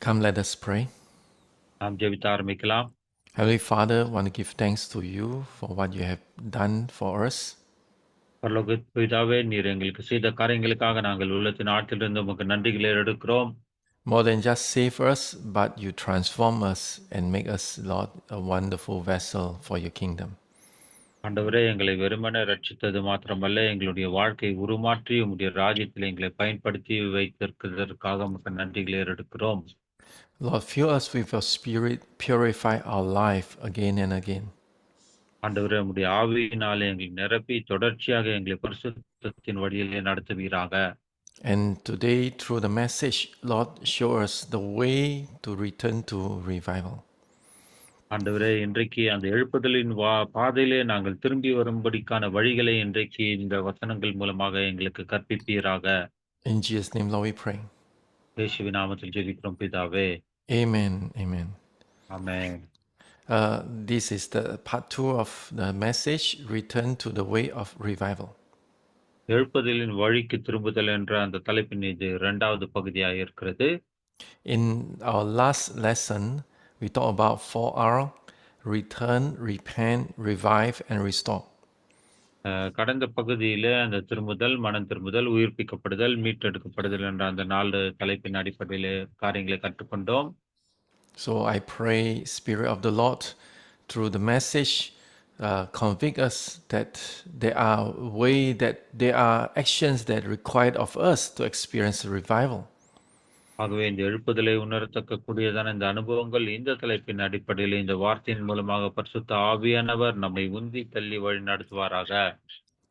Come, let us pray. நாம் ஜெபிக்க ஆரம்பிக்கலாம். Heavenly Father, want to give thanks to you for what you have done for us. பரலோக பிதாவே, நீர் எங்களுக்கு செய்த காரியங்களுக்காக நாங்கள் உள்ளத்தின் ஆழத்திலிருந்து உமக்கு நன்றிகளை எடுக்கிறோம். More than just save us, but you transform us and make us, Lord, a wonderful vessel for your kingdom. ஆண்டவரே, எங்களை வெறுமனே ரட்சித்தது மாத்திரமல்ல, எங்களுடைய வாழ்க்கையை உருமாற்றி உம்முடைய ராஜ்யத்தில் எங்களை பயன்படுத்தி வைத்திருக்கிறதற்காக உமக்கு நன்றிகளை எடுக்கிறோம். Lord, fill us with your spirit, purify our life again and again. ஆண்டவரே, உம்முடைய ஆவியினாலே எங்களை நிரப்பி தொடர்ச்சியாக எங்களை பரிசுத்தத்தின் வழியிலே நடத்துவீராக. And today, through the message, Lord, show us the way to return to revival. ஆண்டவரே, இன்றைக்கு அந்த எழுப்புதலின் பாதையிலே நாங்கள் திரும்பி வரும்படிக்கான வழிகளை இன்றைக்கு இந்த வசனங்கள் மூலமாக எங்களுக்கு கற்பிப்பீராக. In Jesus' name, Lord, we pray. இயேசுவின் நாமத்தில் ஜெபிக்கிறோம் பிதாவே. Amen. Amen. Amen. This is the part 2 of the message, Return to the Way of Revival. எழுப்புதலின் வழிக்கு திரும்புதல் என்ற அந்த தலைப்பின் இது 2வது பகுதியாக இருக்கிறது. In our last lesson, we talked about 4R, return, repent, revive, and restore. கடந்த பகுதியில அந்த திரும்புதல், மனம் திரும்புதல், உயிர்ப்பிக்கப்படுதல், மீட்டெடுக்கப்படுதல் என்ற அந்த 4 தலைப்பின் அடிப்படையிலே காரியங்களை கற்றுக்கொண்டோம். So I pray, Spirit of the Lord, through the message, convict us that there are actions that are required of us to experience revival. ஆகவே இந்த எழுப்புதலை உணரத்தக்கக்கூடியதான இந்த அனுபவங்கள் இந்த தலைப்பின் அடிப்படையில் இந்த வார்த்தையின் மூலமாக பரிசுத்த ஆவியானவர் நம்மை உந்தி தள்ளி வழி நடத்துவாராக.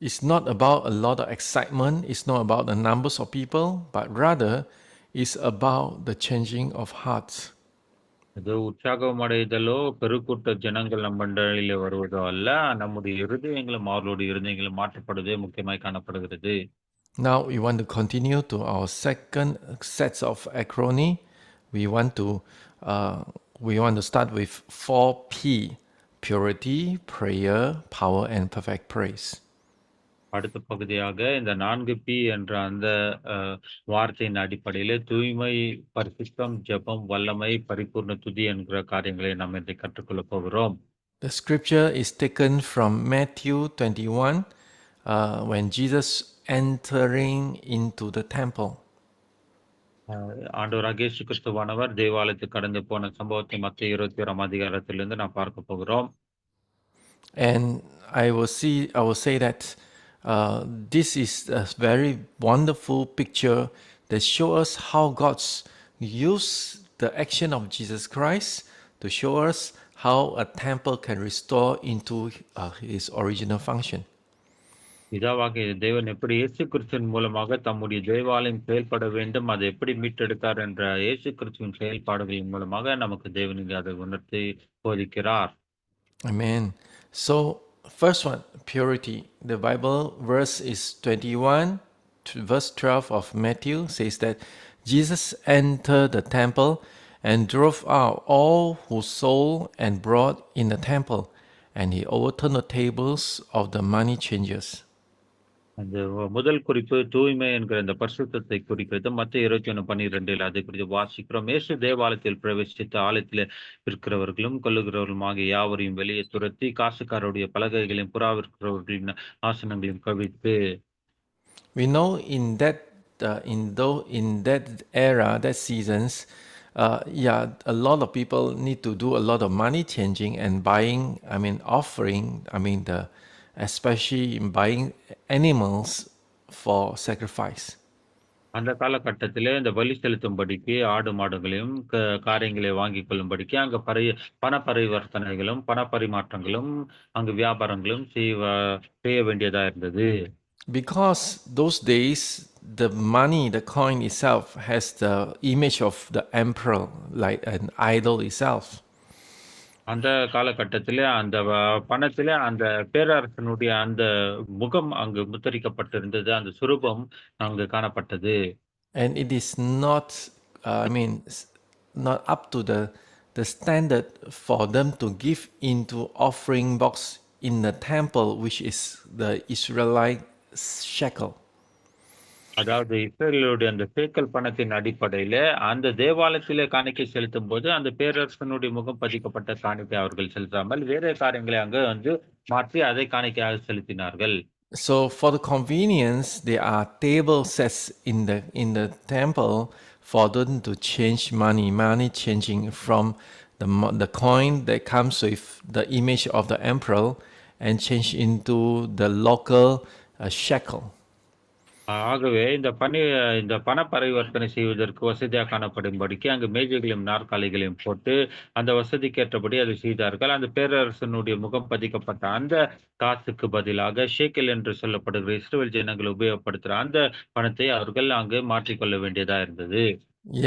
It's not about a lot of excitement, it's not about the numbers of people, but rather it's about the changing of hearts. இது உற்சாகம் அடைதலோ பெருக்கூட்ட ஜனங்கள் நம் மண்டலிலே வருவதோ அல்ல, நம்முடைய இருதயங்களும் அவர்களுடைய இருதயங்களும் மாற்றப்படுவதே முக்கியமாய் காணப்படுகிறது. Now we want to continue to our second sets of acrony. We want to start with 4P: purity, prayer, power, and perfect praise. அடுத்த பகுதியாக இந்த 4P என்ற அந்த வார்த்தையின் அடிப்படையிலே தூய்மை, பரிசுத்தம், ஜெபம், வல்லமை, பரிபூர்ண துதி என்கிற காரியங்களை நாம் இன்றைக்கு கற்றுக்கொள்ளப் போகிறோம். The scripture is taken from Matthew 21, when Jesus entering into the temple. ஆண்டவராகிய இயேசு கிறிஸ்துவானவர் தேவாலயத்துக்கு கடந்து போன சம்பவத்தை மத்திய 21ஆம் அதிகாரத்திலிருந்து நாம் பார்க்க போகிறோம். And I will say that this is a very wonderful picture that shows us how God's used the action of Jesus Christ to show us how a temple can restore into his original function. பிதாவாகிய தேவன் எப்படி இயேசு கிறிஸ்துவின் மூலமாக தம்முடைய தேவாலயம் செயல்பட வேண்டும், அதை எப்படி மீட்டெடுத்தார் என்ற இயேசு கிறிஸ்துவின் செயல்பாடுகளின் மூலமாக நமக்கு தேவன் இங்கே அதை உணர்த்தி போதிக்கிறார். Amen. So first one, purity. The Bible verse is 21 to verse 12 of Matthew says that Jesus entered the temple and drove out all who sold and brought in the temple, and he overturned the tables of the money changers. அந்த முதல் குறிப்பு தூய்மை என்கிற இந்த பரிசுத்தத்தை குறிக்கிறது. மத்திய 21:12 அதை குறித்து வாசிக்கிறோம். இயேசு தேவாலயத்தில் பிரவேசித்து ஆலயத்தில் இருக்கிறவர்களும் கொள்ளுகிறவர்களுமாகிய யாவரையும் வெளியே துரத்தி காசுக்காரருடைய பலகைகளையும் புறாவிற்கிறவர்களின் ஆசனங்களையும் கவிழ்த்து. We know in that era, that seasons, a lot of people need to do a lot of money changing and buying. Offering. Especially in buying animals for sacrifice. அந்த காலகட்டத்திலே இந்த பலி செலுத்தும்படிக்கு ஆடு மாடுகளையும் காரியங்களை வாங்கிக் கொள்ளும்படிக்கு அங்க பண பரிவர்த்தனைகளும் பண பரிமாற்றங்களும் அங்கு வியாபாரங்களும் செய்ய வேண்டியதா இருந்தது. Because those days the coin itself has the image of the emperor, like an idol itself. அந்த காலகட்டத்திலே அந்த பணத்திலே அந்த பேரரசனுடைய அந்த முகம் அங்கு முத்திரிக்கப்பட்டிருந்தது, அந்த சுரூபம் அங்கு காணப்பட்டது. And it is not not up to the standard for them to give into offering box in the temple, which is the Israelite shekel. அதாவது இஸ்ரேலுடைய அந்த சேக்கல் பணத்தின் அடிப்படையில, அந்த தேவாலயத்திலே காணிக்கை செலுத்தும்போது, அந்த பேரரசனுடைய முகம் பதிக்கப்பட்ட காணிக்கை அவர்கள் செலுத்தாமல், வேற காரியங்களை அங்க வந்து மாற்றி அதை காணிக்கையாக செலுத்தினார்கள். So for the convenience, there are table sets in the temple for them to change money changing from the coin that comes with the image of the emperor and change into the local shekel. ஆகவே இந்த பண பரிவர்த்தனை செய்வதற்கு வசதியா காணப்படும்படிக்கு அங்கு மேஜைகளையும், நாற்காலிகளையும் போட்டு, அந்த வசதிக்கேற்றபடி அதை செய்தார்கள். அந்த பேரரசனுடைய முகம் பதிக்கப்பட்ட அந்த காசுக்கு பதிலாக ஷேக்கல் என்று சொல்லப்படுகிற இஸ்ரவேல் ஜனங்கள் உபயோகப்படுத்துற அந்த பணத்தை அவர்கள் அங்கு மாற்றிக்கொள்ள வேண்டியதா இருந்தது.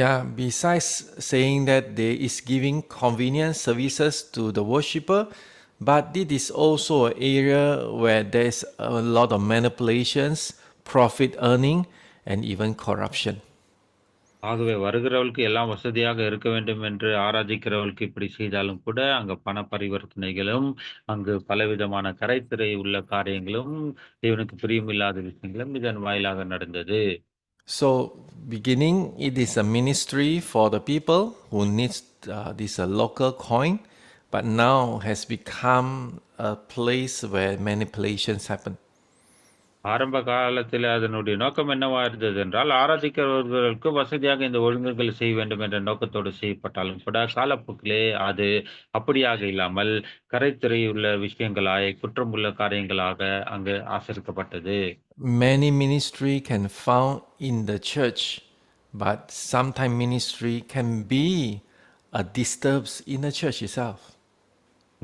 Yeah, besides saying that there is giving convenient services to the worshipper, but it is also an area where there's a lot of manipulations, profit earning, and even corruption. ஆகவே வருகிறவளுக்கு எல்லாம் வசதியாக இருக்க வேண்டும் என்று ஆராதிக்கிறவளுக்கு இப்படி செய்தாலும் கூட, அங்க பண பரிவர்த்தனைகளும், அங்கு பலவிதமான கரைதிரை உள்ள காரியங்களும், தேவனுக்கு பிரியமில்லாத விஷயங்களும் இதன் வாயிலாக நடந்தது. So, beginning, it is a ministry for the people who needs this local coin, but now has become a place where manipulations happen. ஆரம்ப காலத்தில அதனுடைய நோக்கம் என்னவா இருந்தது என்றால், ஆராதிக்கிறவர்களுக்கு வசதியாக இந்த ஒழுங்குகள் செய்ய வேண்டும் என்ற நோக்கத்தோடு செய்யப்பட்டாலும் கூட, காலப்போக்கிலே அது அப்படியாக இல்லாமல், கரைதிரையுள்ள விஷயங்களாய், குற்றமுள்ள காரியங்களாக அங்கு ஆசரிக்கப்பட்டது. Many ministry can found in the church, but sometimes ministry can be a disturbs in the church itself.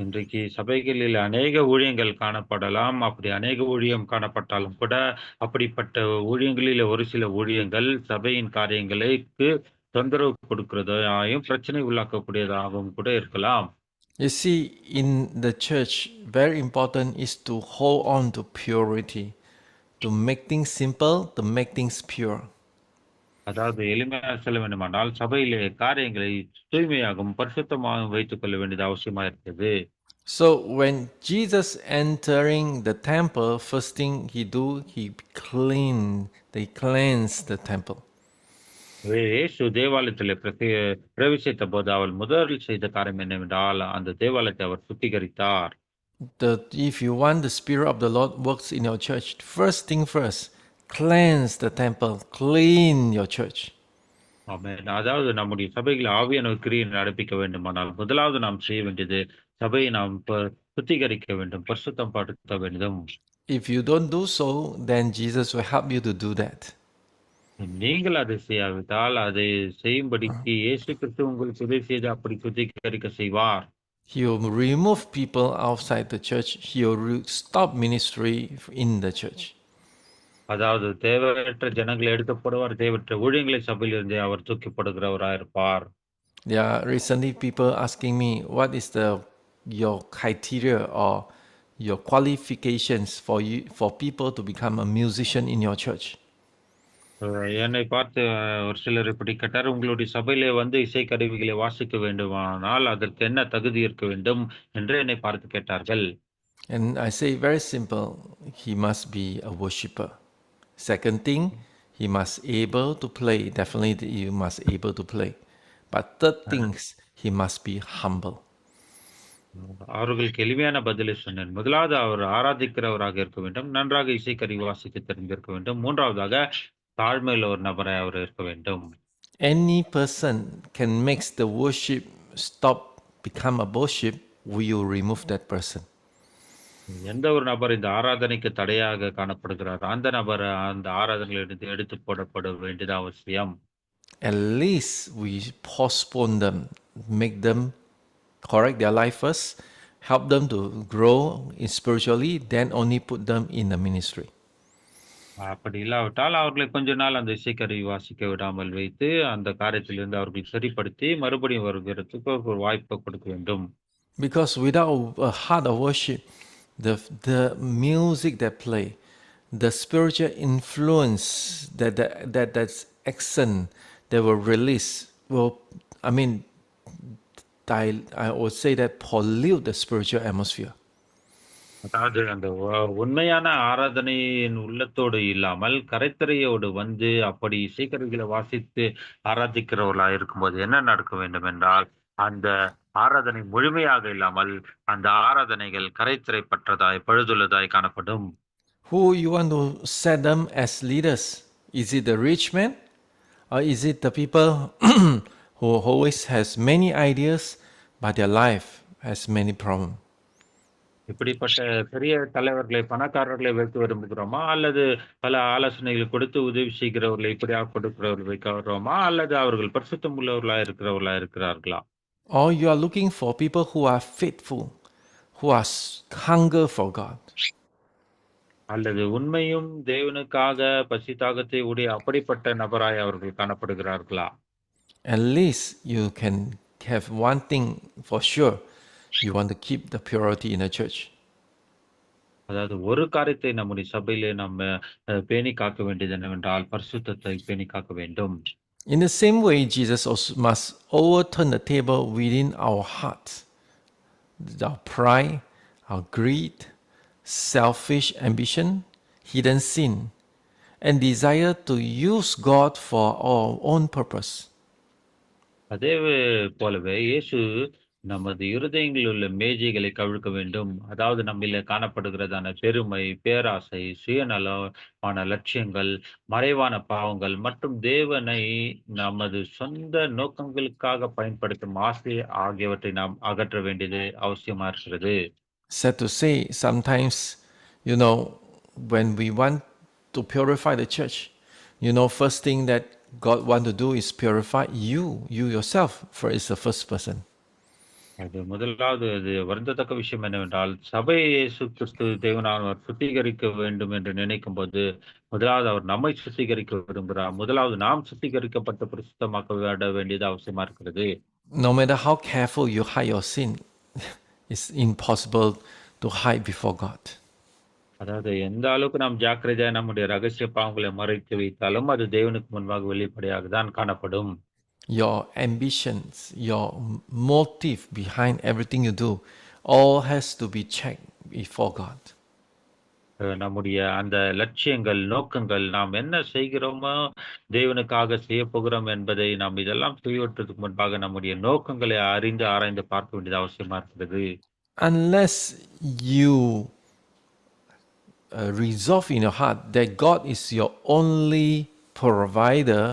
இன்றைக்கு சபைகளில் அநேக ஊழியங்கள் காணப்படலாம். அப்படி அநேக ஊழியம் காணப்பட்டாலும் கூட, அப்படிப்பட்ட ஊழியங்களில் ஒரு சில ஊழியங்கள் சபையின் காரியங்களுக்கு தொந்தரவு கொடுக்கிறதாயும், பிரச்சனை உள்ளாக்கக்கூடியதாகவும் கூட இருக்கலாம். You see, in the church, very important is to hold on to purity, to make things simple, to make things pure. அதாவது எளிமையாக சொல்ல வேண்டுமானால், சபையிலே காரியங்களை தூய்மையாகவும், பரிசுத்தமாகவும் வைத்துக் கொள்ள வேண்டியது அவசியமா இருக்கிறது. So when Jesus entering the temple, first thing he do, they cleanse the temple. இயேசு தேவாலயத்திலே பிரவேசித்தபோது அவர் முதலில் செய்த காரியம் என்னவென்றால், அந்த தேவாலயத்தை அவர் சுத்திகரித்தார். If you want the Spirit of the Lord works in your church, first thing first, cleanse the temple, clean your church. ஆமென். அதாவது நம்முடைய சபையில் ஆவியானவர் கிரியை நடப்பிக்க வேண்டுமானால், முதலாவது நாம் செய்ய வேண்டியது, சபையை நாம் சுத்திகரிக்க வேண்டும், பரிசுத்தம் படுத்த வேண்டும். If you don't do so, then Jesus will help you to do that. நீங்கள் அதை செய்யாவிட்டால், அதை செய்யும்படிக்கு இயேசு கிறிஸ்து உங்களுக்கு உதவி செய்து அப்படி சுத்திகரிக்க செய்வார். He will remove people outside the church. He will stop ministry in the church. அதாவது தேவையற்ற ஜனங்களை எடுத்து போடுவார், தேவையற்ற ஊழியங்களை சபையிலிருந்து அவர் தூக்கிப்படுகிறவராக இருப்பார். Yeah, recently people asking me what is your criteria or your qualifications for people to become a musician in your church. என்னை பார்த்து ஒரு சிலர் இப்படி கேட்டார், உங்களுடைய சபையிலே வந்து இசைக்கருவிகளை வாசிக்க வேண்டுமானால் அதற்கு என்ன தகுதி இருக்க வேண்டும் என்று என்னை பார்த்து கேட்டார்கள். And I say very simple, he must be a worshipper. Second thing, he must able to play. Definitely you must able to play. But third things, he must be humble. அவர்களுக்கு எளிமையான பதிலை சொன்னேன். முதலாவது அவர் ஆராதிக்கிறவராக இருக்க வேண்டும், நன்றாக இசைக்கருவி வாசிக்க தெரிந்திருக்க வேண்டும். மூன்றாவதாக தாழ்மையுள்ள ஒரு நபராய் அவர் இருக்க வேண்டும். Any person can make the worship stop, become a worship, we will remove that person. எந்த ஒரு நபர் இந்த ஆராதனைக்கு தடையாக காணப்படுகிறார், அந்த நபர் அந்த ஆராதனையிலிருந்து எடுத்து போடப்பட வேண்டியது அவசியம். At least we postpone them, make them correct their life first, help them to grow spiritually, then only put them in the ministry. அப்படி இல்லாவிட்டால் அவர்களை கொஞ்ச நாள் அந்த இசைக்கருவி வாசிக்க விடாமல் வைத்து, அந்த காரியத்திலிருந்து அவர்களை சரிப்படுத்தி, மறுபடியும் வருகிறதுக்கு ஒரு வாய்ப்பை கொடுக்க வேண்டும். Because without a heart of worship, the music that play, the spiritual influence that's accent that will release will, I mean, I would say that pollute the spiritual atmosphere. அதாவது அந்த உண்மையான ஆராதனையின் உள்ளத்தோடு இல்லாமல், கரைத்திரையோடு வந்து அப்படி இசைக்கருவிகள வாசித்து ஆராதிக்கிறவர்களா இருக்கும்போது என்ன நடக்க வேண்டும் என்றால், அந்த ஆராதனை முழுமையாக இல்லாமல், அந்த ஆராதனைகள் கரைதிரைப்பற்றதாய், பழுதுள்ளதாய் காணப்படும். Who you want to set them as leaders? Is it the rich man? Or is it the people who always has many ideas but their life has many problems? இப்படிப்பட்ட பெரிய தலைவர்களை, பணக்காரர்களை வைக்க விரும்புகிறோமா? அல்லது பல ஆலோசனைகள் கொடுத்து உதவி செய்கிறவர்களை இப்படியாக கொடுக்கிறவர்களை வைக்க விரும்புகிறோமா? அல்லது அவர்கள் பரிசுத்தம் உள்ளவர்களா இருக்கிறவர்களா இருக்கிறார்களா? Or you are looking for people who are faithful, who are hunger for God. அல்லது உண்மையும் தேவனுக்காக பசி தாகத்தை உடைய அப்படிப்பட்ட நபராய் அவர்கள் காணப்படுகிறார்களா? At least you can have one thing for sure. You want to keep the purity in the church. அதாவது ஒரு காரியத்தை நம்முடைய சபையிலே நம்ம பேணி காக்க வேண்டியது என்னவென்றால், பரிசுத்தத்தை பேணி காக்க வேண்டும். In the same way, Jesus also must overturn the table within our hearts. Our pride, our greed, selfish ambition, hidden sin, and desire to use God for our own purpose. அதே போலவே இயேசு நமது இருதயங்களில் உள்ள மேஜைகளை கவிழ்க்க வேண்டும். அதாவது நம்மிலே காணப்படுகிறதான பெருமை, பேராசை, சுயநலமான லட்சியங்கள், மறைவான பாவங்கள் மற்றும் தேவனை நமது சொந்த நோக்கங்களுக்காக பயன்படுத்தும் ஆசை ஆகியவற்றை நாம் அகற்ற வேண்டியது அவசியமா இருக்கிறது. Sad to say, sometimes, you know, when we want to purify the church, first thing that God want to do is purify you yourself, for is the first person. அது முதலாவது அது வருந்தத்தக்க விஷயம் என்னவென்றால், சபையை இயேசு கிறிஸ்து தேவனானவர் சுத்திகரிக்க வேண்டும் என்று நினைக்கும்போது, முதலாவது அவர் நம்மை சுத்திகரிக்க விரும்புகிறார். முதலாவது நாம் சுத்திகரிக்கப்பட்டு பரிசுத்தமாக்கப்பட வேண்டியது அவசியமா இருக்கிறது. No matter how careful you hide your sin, it's impossible to hide before God. அதாவது எந்த அளவுக்கு நாம் ஜாக்கிரதையா நம்முடைய ரகசிய பாவங்களை மறைத்து வைத்தாலும், அது தேவனுக்கு முன்பாக வெளிப்படையாக தான் காணப்படும். Your ambitions, your motive behind everything you do, all has to be checked before God. நம்முடைய அந்த லட்சியங்கள், நோக்கங்கள், நாம் என்ன செய்கிறோமோ, தேவனுக்காக செய்யப்போகிறோம் என்பதை நாம் இதெல்லாம் செய்வதற்கு முன்பாக நம்முடைய நோக்கங்களை அறிந்து, ஆராய்ந்து பார்க்க வேண்டியது அவசியமா இருக்கிறது. Unless you resolve in your heart that God is your only provider,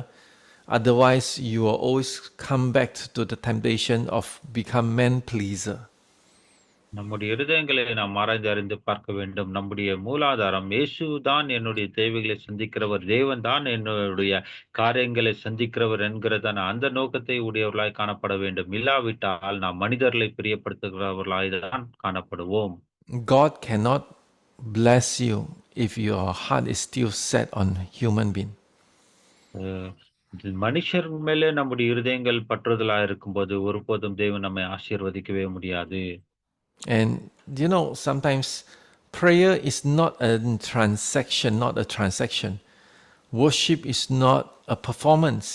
otherwise you will always come back to the temptation of become man pleaser. நம்முடைய இருதயங்களை நாம் ஆராய்ந்து அறிந்து பார்க்க வேண்டும். நம்முடைய மூலாதாரம் இயேசு தான் என்னுடைய தேவைகளை சந்திக்கிறவர். தேவன் தான் என்னுடைய காரியங்களை சந்திக்கிறவர் என்கிறதான அந்த நோக்கத்தை உடையவர்களாய் காணப்பட வேண்டும். இல்லாவிட்டால் நாம் மனிதர்களை பிரியப்படுத்துகிறவர்களாய் தான் காணப்படுவோம். God cannot bless you if your heart is still set on human being. மனுஷர் மேலே நம்முடைய இருதயங்கள் பற்றுதலா இருக்கும்போது ஒருபோதும் தேவன் நம்மை ஆசீர்வதிக்கவே முடியாது. And sometimes prayer is not a transaction. Worship is not a performance.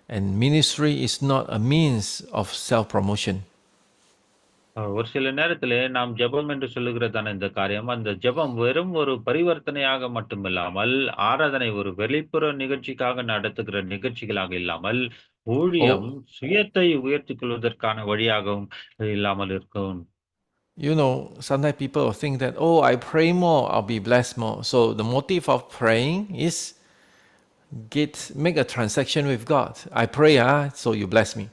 And ministry is not a means of self-promotion. ஒரு சில நேரத்திலே நாம் ஜெபம் என்று சொல்லுகிறதான இந்த காரியம், அந்த ஜெபம் வெறும் ஒரு பரிவர்த்தனையாக மட்டுமில்லாமல், ஆராதனை ஒரு வெளிப்புற நிகழ்ச்சிக்காக நடத்துகிற நிகழ்ச்சிகளாக இல்லாமல், ஊழியம் சுயத்தை உயர்த்திக் கொள்வதற்கான வழியாகவும் இல்லாமல் இருக்கும். Sometimes people will think that, I pray more, I'll be blessed more. So the motive of praying is make a transaction with God. I pray, so you bless me.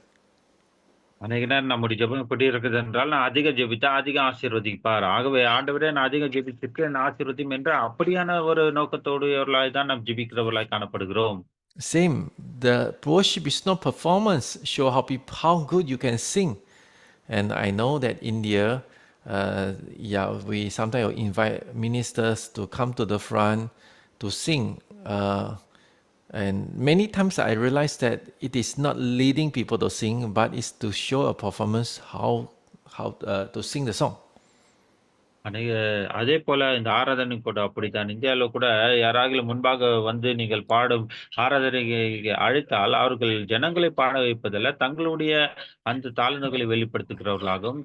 அநேக நேரம் நம்முடைய ஜெபம் எப்படி இருக்குது என்றால், நான் அதிகம் ஜெபித்தா அதிகம் ஆசீர்வதிப்பார். ஆகவே ஆண்டவரே நான் அதிகம் ஜெபித்திருக்க என்னை ஆசீர்வதியும் என்ற அப்படியான ஒரு நோக்கத்தோடையவர்களாய் தான் நாம் ஜெபிக்கிறவர்களாய் காணப்படுகிறோம். Same. The worship is not performance. Show how good you can sing. And I know that India, we sometimes invite ministers to come to the front to sing. And many times I realize that it is not leading people to sing, but it's to show a performance how to sing the song. அநேக அதேபோல இந்த ஆராதனை கூட அப்படித்தான். இந்தியால கூட யாராகிலும் முன்பாக வந்து நீங்கள் பாடும் ஆராதனைக்கு அழைத்தால், அவர்கள் ஜனங்களை பாட வைப்பதல்ல, தங்களுடைய அந்த தாளந்துகளை வெளிப்படுத்துகிறவர்களாகவும்,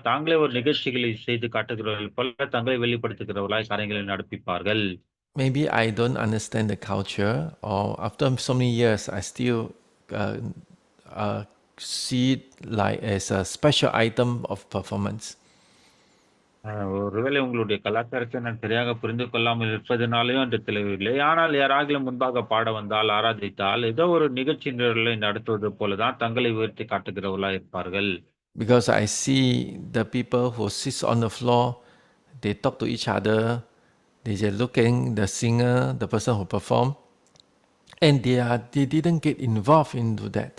தாங்களே ஒரு நிகழ்ச்சிகளை செய்து காட்டுகிறவர்கள் போல தங்களை வெளிப்படுத்துகிறவர்களாய் காரியங்களை நடப்பிப்பார்கள். Maybe I don't understand the culture, or after so many years, I still uh, see it like as a special item of performance. ஒருவேளை உங்களுடைய கலாச்சாரத்தை நான் சரியாக புரிந்து கொள்ளாமல் இருப்பதனாலயும் என்று தெரியவில்லை. ஆனால் யாராகிலும் முன்பாக பாட வந்தால், ஆராதித்தால், ஏதோ ஒரு நிகழ்ச்சி நிரலை நடத்துவது போல தான் தங்களை உயர்த்தி காட்டுகிறவர்களா இருப்பார்கள். Because I see the people who sit on the floor, they talk to each other, they just looking the singer, the person who perform, and they didn't get involved into that.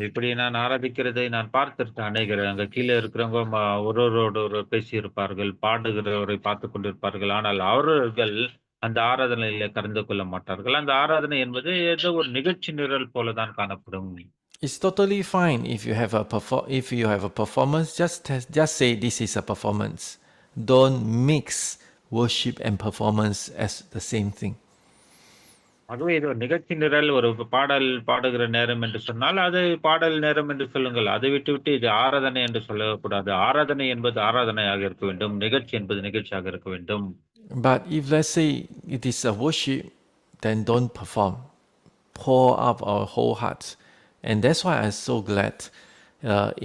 இப்படி நான் ஆராதிக்கிறதை நான் பார்த்திருக்கேன் அநேகர். அங்க கீழ இருக்கிறவங்க ஒருவரோடு ஒருவர் பேசியிருப்பார்கள். பாடுகிறவரை பார்த்துக் கொண்டிருப்பார்கள். ஆனால் அவர்கள் அந்த ஆராதனையில கலந்து கொள்ள மாட்டார்கள். அந்த ஆராதனை என்பது ஏதோ ஒரு நிகழ்ச்சி நிரல் போல தான் காணப்படும். It's totally fine if you have if you have a performance. Just say this is a performance. Don't mix worship and performance as the same thing. அதுவே இது ஒரு நிகழ்ச்சி நிரல், ஒரு பாடல் பாடுகிற நேரம் என்று சொன்னால், அது பாடல் நேரம் என்று சொல்லுங்கள். அதை விட்டுவிட்டு இது ஆராதனை என்று சொல்லக்கூடாது. ஆராதனை என்பது ஆராதனையாக இருக்க வேண்டும். நிகழ்ச்சி என்பது நிகழ்ச்சியாக இருக்க வேண்டும். But if let's say it is a worship, then don't perform. Pour up our whole hearts. And that's why I'm so glad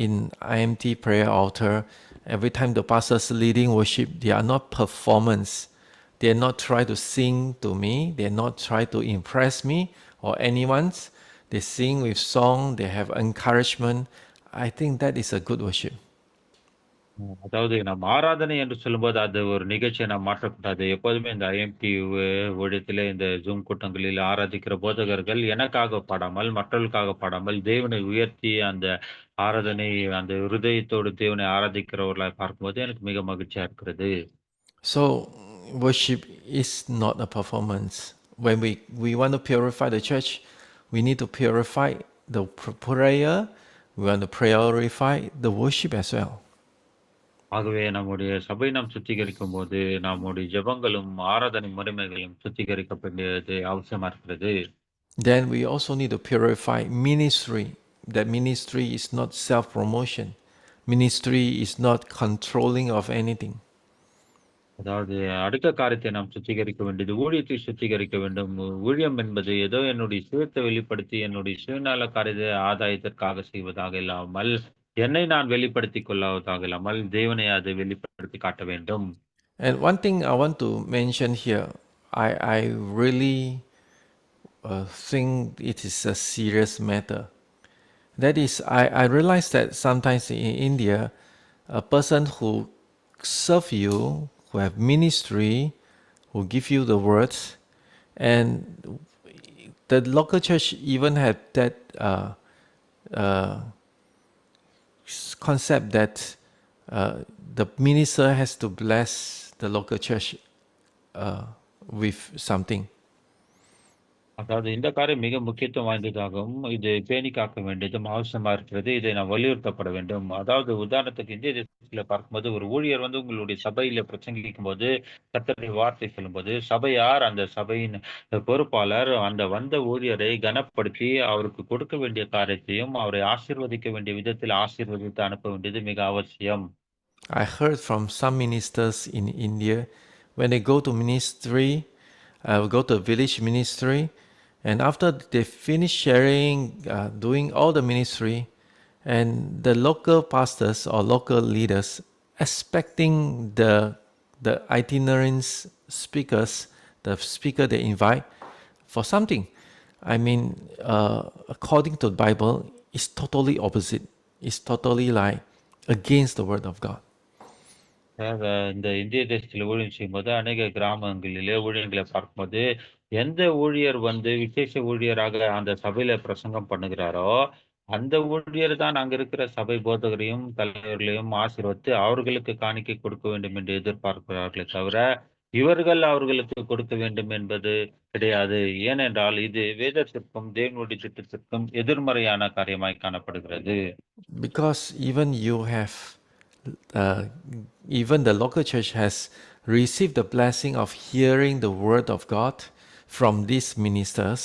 in IMT prayer altar, every time the pastors leading worship, they are not performance. They are not try to sing to me. They are not try to impress me or anyone's. They sing with song. They have encouragement. I think that is a good worship. அதாவது நம்ம ஆராதனை என்று சொல்லும்போது, அது ஒரு நிகழ்ச்சியை நாம் மாற்றக்கூடாது. எப்போதுமே இந்த ஐஎம்டி ஊழியத்திலே இந்த ஜூம் கூட்டங்களில் ஆராதிக்கிற போதகர்கள் எனக்காக பாடாமல், மற்றவர்களுக்காக பாடாமல், தேவனை உயர்த்தி அந்த ஆராதனை அந்த இருதயத்தோடு தேவனை ஆராதிக்கிறவர்களாய் பார்க்கும்போது எனக்கு மிக மகிழ்ச்சியா இருக்கிறது. So worship is not a performance. When we want to purify the church, we need to purify the prayer. We want to purify the worship as well. ஆகவே நம்முடைய சபை நாம் சுத்திகரிக்கும்போது, நம்முடைய ஜெபங்களும், ஆராதனை முறைமைகளும் சுத்திகரிக்க வேண்டியது அவசியமா இருக்கிறது. Then we also need to purify ministry. That ministry is not self-promotion. Ministry is not controlling of anything. அதாவது அடுத்த காரியத்தை நாம் சுத்திகரிக்க வேண்டியது, ஊழியத்தை சுத்திகரிக்க வேண்டும். ஊழியம் என்பது ஏதோ என்னுடைய சுயத்தை வெளிப்படுத்தி, என்னுடைய சுயநல காரிய ஆதாயத்திற்காக செய்வதாக இல்லாமல், என்னை நான் வெளிப்படுத்திக் கொள்ளாததாக இல்லாமல், தேவனை அதை வெளிப்படுத்தி காட்ட வேண்டும். And one thing I want to mention here, I really think it is a serious matter. That is, I realize that sometimes in India, a person who serve you, who have ministry, who give you the words, and the local church even had that uh, concept that the minister has to bless the local church with something. அதாவது இந்த காரியம் மிக முக்கியத்துவம் வாய்ந்ததாகவும், இது பேணி காக்க வேண்டியதும் அவசியமா இருக்கிறது. இதை நாம் வலியுறுத்தப்பட வேண்டும். அதாவது உதாரணத்துக்கு இந்திய தேசத்தில பார்க்கும்போது, ஒரு ஊழியர் வந்து உங்களுடைய சபையில பிரசங்கிக்கும்போது, கர்த்தருடைய வார்த்தை சொல்லும்போது, சபையார் அந்த சபையின் பொறுப்பாளர் அந்த வந்த ஊழியரை கனப்படுத்தி, அவருக்கு கொடுக்க வேண்டிய காரியத்தையும், அவரை ஆசீர்வதிக்க வேண்டிய விதத்தில் ஆசீர்வதித்து அனுப்ப வேண்டியது மிக அவசியம். I heard from some ministers in India, when they go to ministry, go to village ministry, and after they finish sharing, doing all the ministry, and the local pastors or local leaders expecting the itinerant speakers, the speaker they invite, for something. I mean, according to the Bible, it's totally opposite. It's totally like against the word of God. இந்த இந்திய தேசத்துல ஊழியம் செய்யும்போது, அநேக கிராமங்களிலே ஊழியங்களை பார்க்கும்போது, எந்த ஊழியர் வந்து விசேஷ ஊழியராக அந்த சபையில பிரசங்கம் பண்ணுகிறாரோ, அந்த ஊழியர் தான் அங்க இருக்கிற சபை போதகரையும், தலைவர்களையும் ஆசீர்வதித்து அவர்களுக்கு காணிக்கை கொடுக்க வேண்டும் என்று எதிர்பார்க்கிறார்களே தவிர, இவர்கள் அவர்களுக்கு கொடுக்க வேண்டும் என்பது கிடையாது. ஏனென்றால் இது வேதத்திற்கும், தேவனுடைய திட்டத்திற்கும் எதிர்மறையான காரியமாய் காணப்படுகிறது. Because even you have uh, even the local church has received the blessing of hearing the word of God from these ministers.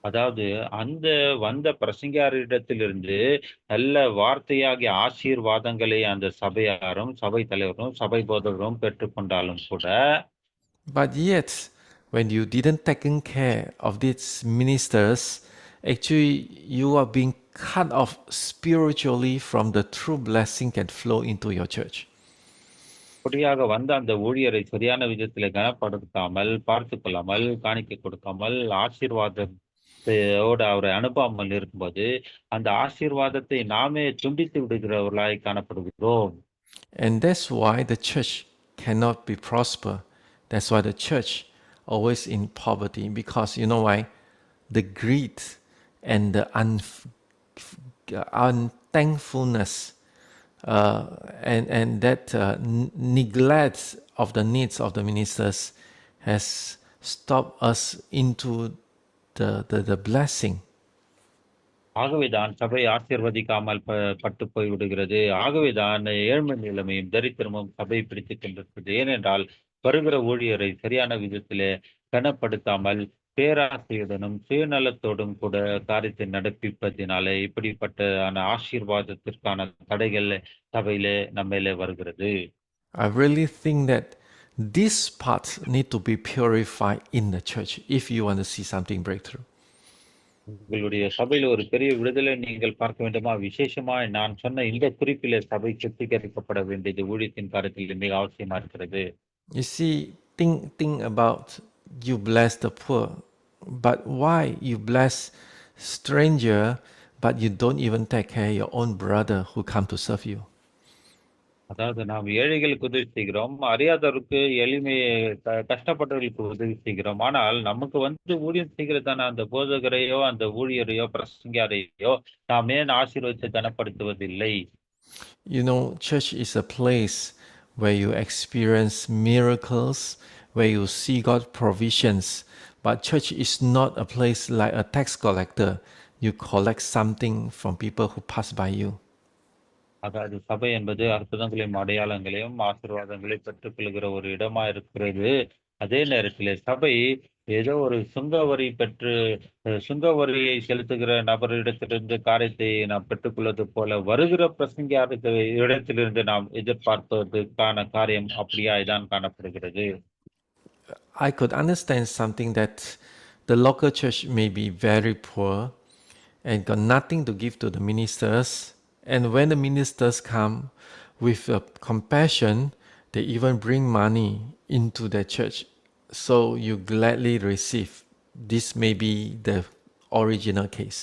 அதாவது அந்த வந்த பிரசங்கியாரிடத்திலிருந்து நல்ல வார்த்தையாகிய ஆசீர்வாதங்களை அந்த சபையாரும், சபை தலைவரும், சபை போதகரும் பெற்றுக்கொண்டாலும் கூட, But yet, when you didn't taken care of these ministers, actually you are being cut off spiritually from the true blessing can flow into your church. அப்படியாக வந்த அந்த ஊழியரை சரியான விதத்திலே கனப்படுத்தாமல், பார்த்துக் கொள்ளாமல், காணிக்கை கொடுக்காமல், ஆசீர்வாதத்தோடு அவரை அனுப்பாமல் இருக்கும்போது, அந்த ஆசீர்வாதத்தை நாமே துண்டித்து விடுகிறவர்களாய் காணப்படுகிறோம். And that's why the church cannot be prosper. That's why the church always in poverty, because you know why? The greed and the unthankfulness and that neglect of the needs of the ministers has stopped us into the blessing. ஆகவேதான் சபை ஆசீர்வதிக்காமல் பட்டு போய் விடுகிறது. ஆகவேதான் ஏழ்மை நிலைமையும் தரித்திரமும் சபை பிடித்துக் கொண்டிருக்கிறது. ஏனென்றால் வருகிற ஊழியரை சரியான விதத்திலே கனப்படுத்தாமல் பேராசையுடனும் சுயநலத்தோடும் கூட காரியத்தை நடப்பிப்பதினாலே இப்படிப்பட்ட ஆசீர்வாதத்திற்கான தடைகள் சபையிலே நம்மையிலே வருகிறது. I really think that these parts need to be purified in the church if you want to see something breakthrough. உங்களுடைய சபையில ஒரு பெரிய விடுதலை நீங்கள் பார்க்க வேண்டுமா? விசேஷமாய் நான் சொன்ன இந்த குறிப்பிலே சபை சுத்திகரிக்கப்பட வேண்டியது ஊழியத்தின் காரியத்தில் மிக அவசியமா இருக்கிறது. You see, think about you bless the poor, but why you bless stranger, but you don't even take care of your own brother who come to serve you? அதாவது நாம் ஏழைகளுக்கு உதவி செய்கிறோம். அறியாதவருக்கு எளிமையை கஷ்டப்பட்டவர்களுக்கு உதவி செய்கிறோம். ஆனால் நமக்கு ஊழியம் செய்கிறதான அந்த போதகரையோ, அந்த ஊழியரையோ, பிரசங்கியாரையோ நாம் ஏன் ஆசீர்வதித்து கனப்படுத்துவதில்லை? You know, church is a place where you experience miracles, where you see God's provisions. But church is not a place like a tax collector. You collect something from people who pass by you. அதாவது சபை என்பது அற்புதங்களையும் அடையாளங்களையும் ஆசீர்வாதங்களையும் பெற்றுக்கொள்கிற ஒரு இடமா இருக்கிறது. அதே நேரத்திலே சபை ஏதோ ஒரு சுங்க வரியை செலுத்துகிற நபரிடத்திலிருந்து காரியத்தை நாம் பெற்றுக்கொள்வது போல வருகிற பிரசங்கியாருக்கு இடத்திலிருந்து நாம் எதிர்பார்ப்பதற்கான காரியம் அப்படியாய்தான் காணப்படுகிறது. I could understand something that the local church may be very poor and got nothing to give to the ministers. And when the ministers come with compassion, they even bring money into the church. So you gladly receive. This may be the original case.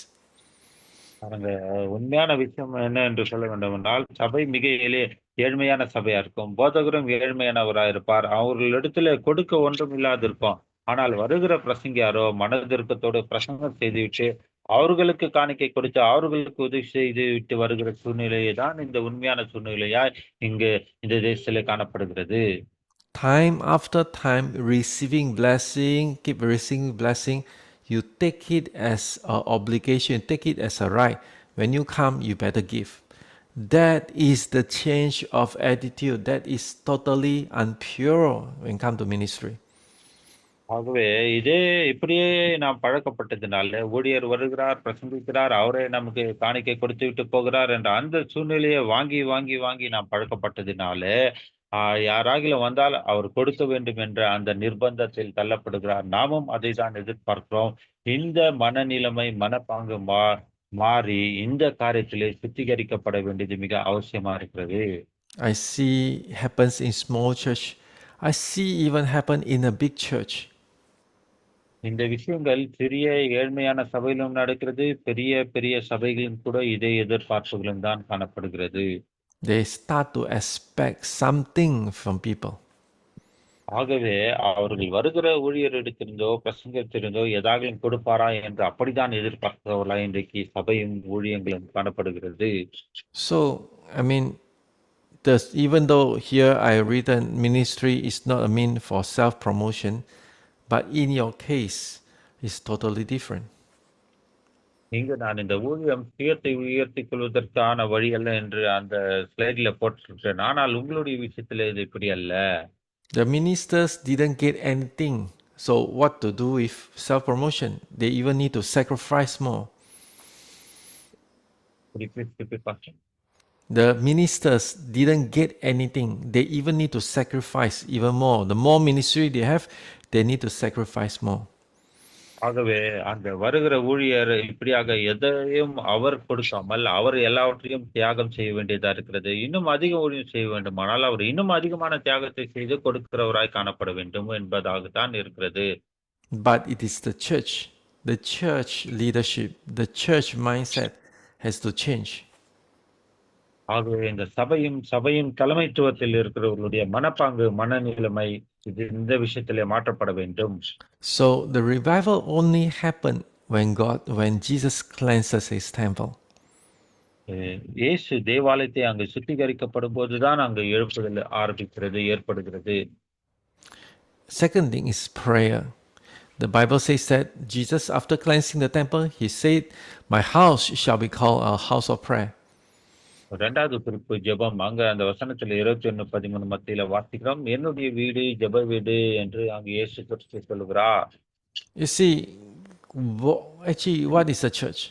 பாருங்க, உண்மையான விஷயம் என்ன என்று சொல்ல வேண்டுமென்றால், சபை மிக ஏழ்மையான சபையா இருக்கும். போதகரும் ஏழ்மையானவராக இருப்பார். அவர்களிடத்துல கொடுக்க ஒன்றும் இல்லாதிருக்கும். ஆனால் வருகிற பிரசங்கியாரோ மனதிருக்கத்தோடு பிரசங்கம் செய்துவிட்டு அவர்களுக்கு காணிக்கை கொடுத்து அவர்களுக்கு உதவி செய்து விட்டு வருகிற சூழ்நிலையை தான் இந்த உண்மையான சூழ்நிலையா இங்கு இந்த தேசத்திலே காணப்படுகிறது. Time after time, receiving blessing, keep receiving blessing. You take it as an obligation, take it as a right. When you come, you better give. That is the change of attitude. That is totally unpure when come to ministry. ஆகவே இப்படியே நாம் பழக்கப்பட்டதுனால ஊழியர் வருகிறார், பிரசங்கிக்கிறார், அவரே நமக்கு காணிக்கை கொடுத்து விட்டு போகிறார் என்ற அந்த சூழ்நிலையை வாங்கி வாங்கி வாங்கி நாம் பழக்கப்பட்டதுனால யாராகிலும் வந்தால் அவர் கொடுக்க வேண்டும் என்ற அந்த நிர்பந்தத்தில் தள்ளப்படுகிறார். நாமும் அதை தான் எதிர்பார்க்கிறோம். இந்த மனநிலைமை மனப்பாங்கு மாறி இந்த காரியத்திலே சுத்திகரிக்கப்பட வேண்டியது மிக அவசியமா இருக்கிறது. I see happens in small church. I see even happen in a big church. இந்த விஷயங்கள் சிறிய ஏழ்மையான சபையிலும் நடக்கிறது. பெரிய பெரிய சபைகளிலும் கூட இதே எதிர்பார்ப்புகளும் தான் காணப்படுகிறது. They start to expect something from people. ஆகவே அவர்கள் வருகிற ஊழியரிடத்திலிருந்தோ பிரசங்கத்திலிருந்தோ ஏதாகவும் கொடுப்பாரா என்று அப்படித்தான் எதிர்பார்க்கிறவர்களா இன்றைக்கு சபையும் ஊழியங்களும் காணப்படுகிறது. So, I mean, even though here I written ministry is not a mean for self-promotion, but in your case, it's totally different. இங்கு நான் இந்த ஊழியம் சுயத்தை உயர்த்திக் கொள்வதற்கான வழி அல்ல என்று அந்த ஸ்லைடுல போட்டிருக்கிறேன். ஆனால் உங்களுடைய விஷயத்துல இது இப்படி அல்ல. The ministers didn't get anything. So, what to do with self promotion? They even need to sacrifice more. Could you please repeat, Pastor? The ministers didn't get anything. They even need to sacrifice even more. The more ministry they have, they need to sacrifice more. ஆகவே அந்த வருகிற ஊழியர் இப்படியாக எதையும் அவர் கொடுக்காமல் அவர் எல்லாவற்றையும் தியாகம் செய்ய வேண்டியதா இருக்கிறது. இன்னும் அதிக ஊழியம் செய்ய வேண்டுமானால் அவர் இன்னும் அதிகமான தியாகத்தை செய்து கொடுக்கிறவராய் காணப்பட வேண்டும் என்பதாகத்தான் இருக்கிறது. But it is the church leadership, the church mindset has to change. ஆகவே இந்த சபையின் தலைமைத்துவத்தில் இருக்கிறவர்களுடைய மனப்பாங்கு, மனநிலைமை இந்த விஷயத்திலே மாற்றப்பட வேண்டும். So the revival only happened when Jesus cleanses his temple. இயேசு தேவாலயத்தை அங்கு சுத்திகரிக்கப்படும் போதுதான் அங்கு எழுப்புதல் ஏற்படுகிறது. Second thing is prayer. The Bible says that Jesus, after cleansing the temple, he said, "My house shall be called a house of prayer." இரண்டாவது குறிப்பு ஜெபம். அங்க அந்த வசனத்துல 21:13 மத்தியில வாசிக்கிறோம். என்னுடைய வீடு ஜெப வீடு என்று அங்கு இயேசு கிறிஸ்து சொல்லுகிறார். You see, actually, what is a church?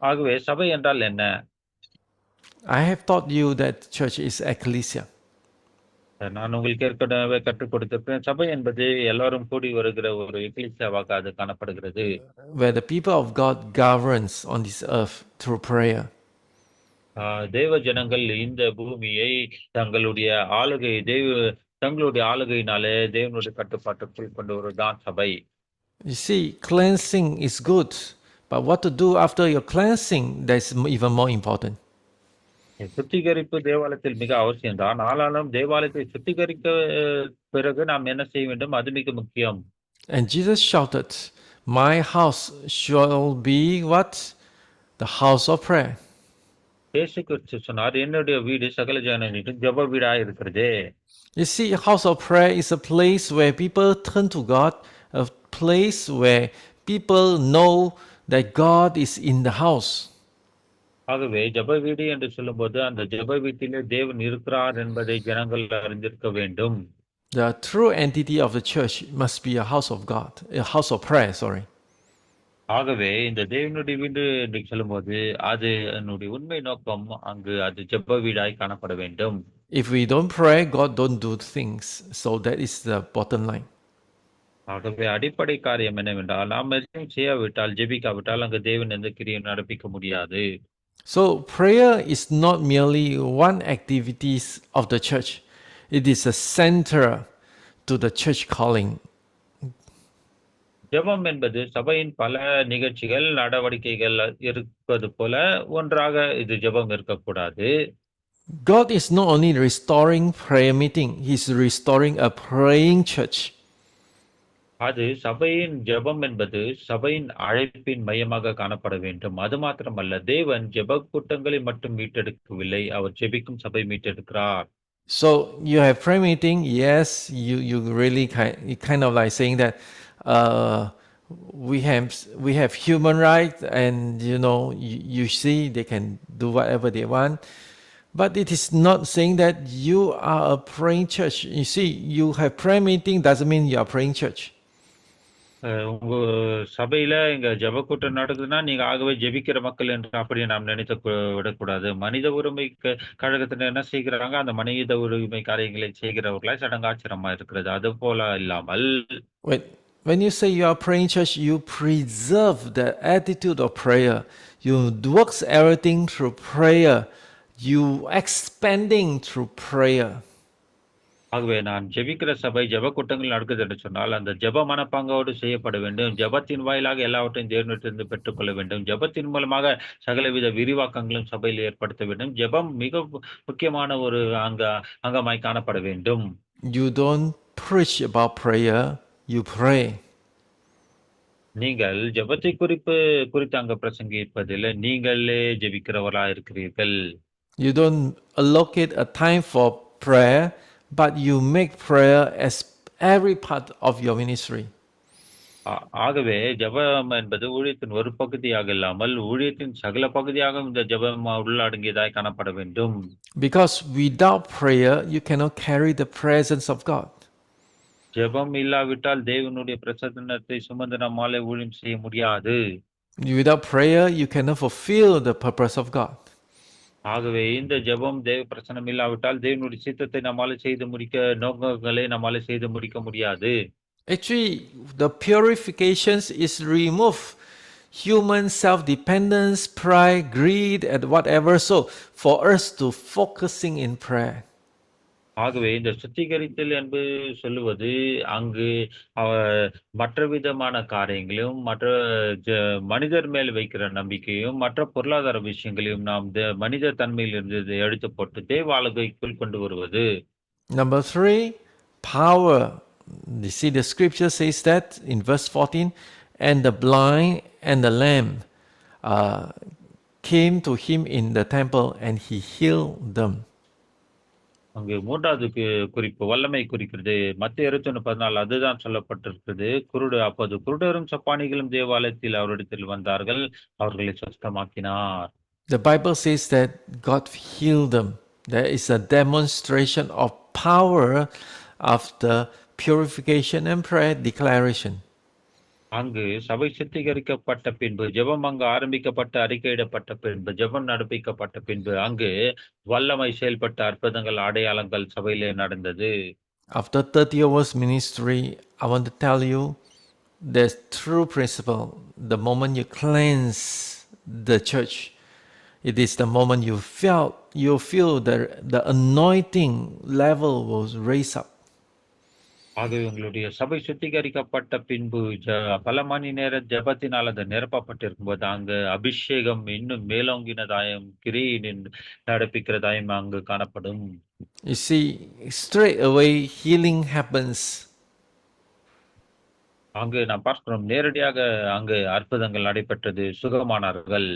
ஆகவே சபை என்றால் என்ன? I have taught you that church is ecclesia. நான் உங்களுக்கு ஏற்கனவே கற்றுக் கொடுத்திருக்கிறேன். சபை என்பது எல்லாரும் கூடி வருகிற ஒரு எக்லிசியாவாக அது காணப்படுகிறது. Where the people of God governs on this earth through prayer. தேவ ஜனங்கள் இந்த பூமியை தங்களுடைய ஆளுகையினாலே தேவனுடைய கட்டுப்பாட்டுக்குள் கொண்டு வருவதுதான் சபை. You see, cleansing is good, but what to do after your cleansing, that's even more important. சுத்திகரிப்பு தேவாலயத்தில் மிக அவசியம்தான். ஆனாலும் தேவாலயத்தை சுத்திகரிக்க பிறகு நாம் என்ன செய்ய வேண்டும்? அது மிக முக்கியம். And Jesus shouted, "My house shall be what? The house of prayer." இயேசு கிறிஸ்து சொன்னார், என்னுடைய வீடு சகல ஜனங்களுக்கும் ஜெப வீடா இருக்கிறது. You see, a house of prayer is a place where people turn to God, a place where people know that God is in the house. ஆகவே ஜெப வீடு என்று சொல்லும்போது அந்த ஜெப வீட்டிலே தேவன் இருக்கிறார் என்பதை ஜனங்கள் அறிந்திருக்க வேண்டும். The true entity of the church must be a house of God, a house of prayer, sorry. ஆகவே இந்த தேவனுடைய வீடு என்று சொல்லும்போது அது என்னுடைய உண்மை நோக்கம் அங்கு அது ஜெப வீடாய் காணப்பட வேண்டும். If we don't pray, God don't do things. So that is the bottom line. ஆகவே அடிப்படை காரியம் என்னவென்றால் நாம் எதையும் செய்யாவிட்டால் ஜெபிக்காவிட்டால் அங்கு தேவன் எந்த கிரியும் நடப்பிக்க முடியாது. So prayer is not merely one activities of the church. It is a center to the church calling. ஜெபம் என்பது சபையின் பல நிகழ்ச்சிகள் நடவடிக்கைகள் இருப்பது போல ஒன்றாக இது ஜெபம் இருக்கக்கூடாது. God is not only restoring prayer meeting, He's restoring a praying church. அது சபையின் ஜெபம் என்பது சபையின் அழைப்பின் மையமாக காணப்பட வேண்டும். அது மாத்திரமல்ல, தேவன் ஜெப கூட்டங்களை மட்டும் மீட்டெடுக்கவில்லை, அவர் ஜெபிக்கும் சபை மீட்டெடுக்கிறார். So you have prayer meeting, yes, you really kind of like saying that we have human rights, and you see they can do whatever they want. But it is not saying that you are a praying church. You see, you have prayer meeting doesn't mean you are praying church. உங்க சபையில இங்க ஜெப கூட்டம் நடக்குதுன்னா நீங்க ஆகவே ஜெபிக்கிற மக்கள் என்று அப்படி நாம் நினைத்து விடக்கூடாது. மனித உரிமை கழகத்தினர் என்ன செய்கிறாங்க? அந்த மனித உரிமை காரியங்களை செய்கிறவர்களாய் சடங்காச்சரமா இருக்கிறது. அது போல இல்லாமல் when you say you are praying church, you preserve the attitude of prayer. You works everything through prayer. You expanding through prayer. ஆகவே நான் ஜெபிக்கிற சபை ஜெப கூட்டங்கள் நடக்குது என்று சொன்னால் அந்த ஜெப மனப்பாங்கோடு செய்யப்பட வேண்டும். ஜெபத்தின் வாயிலாக எல்லாவற்றையும் தேவனிடத்திலிருந்து பெற்றுக்கொள்ள வேண்டும். ஜெபத்தின் மூலமாக சகலவித விரிவாக்கங்களும் சபையில் ஏற்படுத்த வேண்டும். ஜெபம் மிக முக்கியமான ஒரு அங்கமாய் காணப்பட வேண்டும். You don't preach about prayer, you pray. நீங்கள் ஜெபத்தை குறித்து அங்க பிரசங்கிப்பதில்லை, நீங்களே ஜெபிக்கிறவர்களா இருக்கிறீர்கள். You don't allocate a time for prayer, but you make prayer as every part of your ministry. ஆ ஆகவே ஜெபம் என்பது ஊழியத்தின் ஒரு பகுதியாக இல்லாமல், ஊழியத்தின் சகல பகுதியாகவும் இந்த ஜெபம் உள்ளடங்கியதாய் காணப்பட வேண்டும். Because without prayer, you cannot carry the presence of God. ஜெபம் இல்லாவிட்டால் தேவனுடைய பிரசன்னத்தை சுமந்து நம்மாலே ஊழியம் செய்ய முடியாது. Without prayer, you cannot fulfill the purpose of God. ஆகவே இந்த ஜெபம் தேவ பிரசன்னம் இல்லாவிட்டால் தேவனுடைய சித்தத்தை நம்மால செய்து முடிக்க நோக்கங்களை நம்மால செய்து முடிக்க முடியாது. Actually, the purifications is remove human self-dependence, pride, greed, and whatever. So, for us to focusing in prayer. ஆகவே இந்த சுத்திகரித்தல் என்பது சொல்லுவது, அங்கு அவ மற்ற விதமான காரியங்களையும், மற்ற ஜ மனிதர் மேல் வைக்கிற நம்பிக்கையும், மற்ற பொருளாதார விஷயங்களையும் நாம் மனித தன்மையிலிருந்து இதை எடுத்து போட்டு தேவ ஆளுகைக்குள் கொண்டு வருவது. Number three, power. You see, the scripture says that in verse 14, and the blind and the lame came to him in the temple and he healed them. அங்கு 3வது குறிப்பு வல்லமை குறிக்கிறது. மத்தேயு 21:14 அதுதான் சொல்லப்பட்டிருக்கிறது. அப்போது குருடரும் சப்பாணிகளும் தேவாலயத்தில் அவரிடத்தில் வந்தார்கள். அவர்களை சுத்தமாக்கினார். The Bible says that God healed them. There is a demonstration of power of the purification and prayer declaration. அங்கு சபை சுத்திகரிக்கப்பட்ட பின்பு, ஜெபம் அங்கு ஆரம்பிக்கப்பட்டு அறிக்கையிடப்பட்ட பின்பு, ஜெபம் நடப்பிக்கப்பட்ட பின்பு, அங்கு வல்லமை செயல்பட்ட அற்புதங்கள், அடையாளங்கள் சபையிலே நடந்தது. After 30 hours ministry, I want to tell you there's true principle. The moment you cleanse the church, it is the moment you feel the anointing level was raised up. ஆகவே உங்களுடைய சபை சுத்திகரிக்கப்பட்ட பின்பு, பல மணி நேர ஜெபத்தினால் அது நிரப்பப்பட்டிருக்கும்போது, அங்கு அபிஷேகம் இன்னும் மேலோங்கினதாயும், கிரியை நடப்பிக்கிறதாயும் அங்கு காணப்படும். You see, straight away healing happens. அங்கு நாம் பார்க்கிறோம், நேரடியாக அங்கு அற்புதங்கள் நடைபெற்றது, சுகமானார்கள்.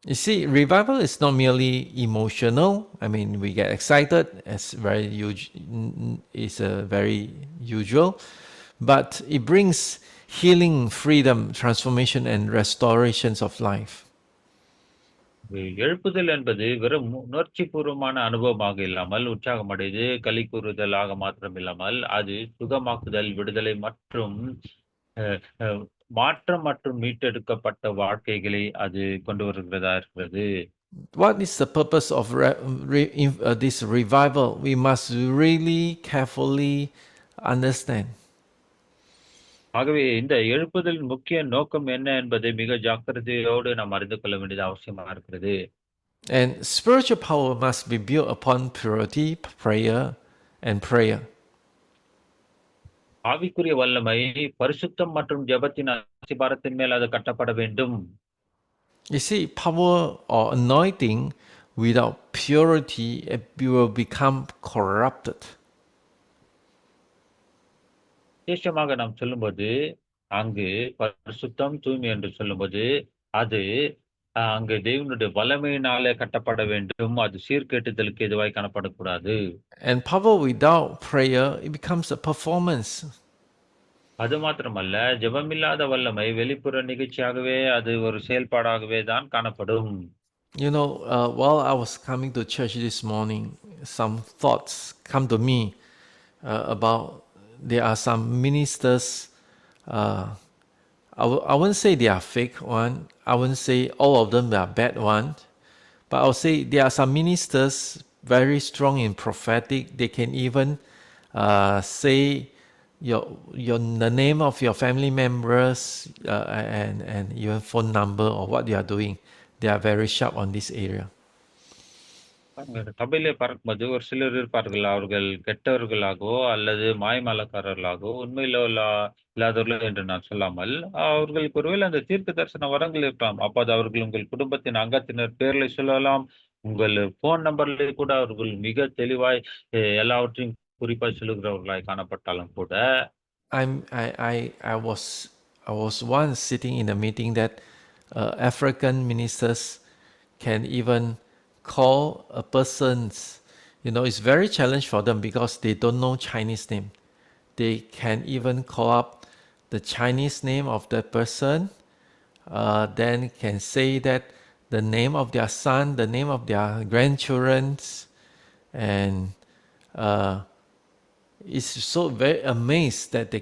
You see, revival is not merely emotional. I mean, we get excited, it's very usual, but it brings healing, freedom, transformation, and restorations of life. எழுப்புதல் என்பது வெறும் உணர்ச்சி பூர்வமான அனுபவமாக இல்லாமல், உற்சாகமடைந்து களி கூறுதலாக மாத்திரம் இல்லாமல், அது சுகமாக்குதல், விடுதலை மற்றும் அஹ், அஹ், மாற்றம் மற்றும் மீட்டெடுக்கப்பட்ட வாழ்க்கைகளை அது கொண்டு வருகிறதா இருக்கிறது. What is the purpose of this revival? We must really carefully understand. ஆகவே இந்த எழுப்புதலின் முக்கிய நோக்கம் என்ன என்பதை மிக ஜாக்கிரதையோடு நாம் அறிந்து கொள்ள வேண்டியது அவசியமா இருக்கிறது. And spiritual power must be built upon purity, prayer, and prayer. ஆவிக்குரிய வல்லமை பரிசுத்தம் மற்றும் ஜெபத்தின் அஸ்திபாரத்தின் மேல் அது கட்டப்பட வேண்டும். You see, power or anointing without purity, it will become corrupted. விசேஷமாக நாம் சொல்லும்போது, அங்கு பரிசுத்தம், தூய்மை என்று சொல்லும்போது, அது அங்கு தேவனுடைய வல்லமையினாலே கட்டப்பட வேண்டும். அது சீர்கேட்டுதலுக்கு எதுவாய் காணப்படக்கூடாது. And power without prayer, it becomes a performance. அது மாத்திரமல்ல, ஜெபமில்லாத வல்லமை வெளிப்புற நிகழ்ச்சியாகவே, அது ஒரு செயல்பாடாகவே தான் காணப்படும். You know, while I was coming to church this morning, some thoughts come to me about there are some ministers. I wouldn't say they are fake one. I wouldn't say all of them are bad one. But I'll say there are some ministers very strong in prophetic. They can even say the name of your family members and your phone number or what you are doing. They are very sharp on this area. சபையிலே பார்க்கும்போது ஒரு சிலர் இருப்பார்கள். அவர்கள் கெட்டவர்களாகவோ அல்லது மாய்மாலக்காரர்களாகவோ, உண்மையிலோ இல்லாதவர்களோ என்று நான் சொல்லாமல், அவர்களுக்கு ஒருவேளை அந்த தீர்க்க தரிசன வரங்கள் இருக்கலாம். அப்போது அவர்கள் உங்கள் குடும்பத்தின் அங்கத்தினர் பேர்களை சொல்லலாம். உங்கள் போன் நம்பர்ல கூட அவர்கள் மிக தெளிவாய் எல்லாவற்றையும் குறிப்பாய் சொல்லுகிறவர்களாய் காணப்பட்டாலும் கூட, I was once sitting in a meeting that African ministers can even call a person's, it's very challenge for them because they don't know Chinese name. They can even call up the Chinese name of that person, then can say that the name of their son, the name of their grandchildren, and uh, it's so very amazed that they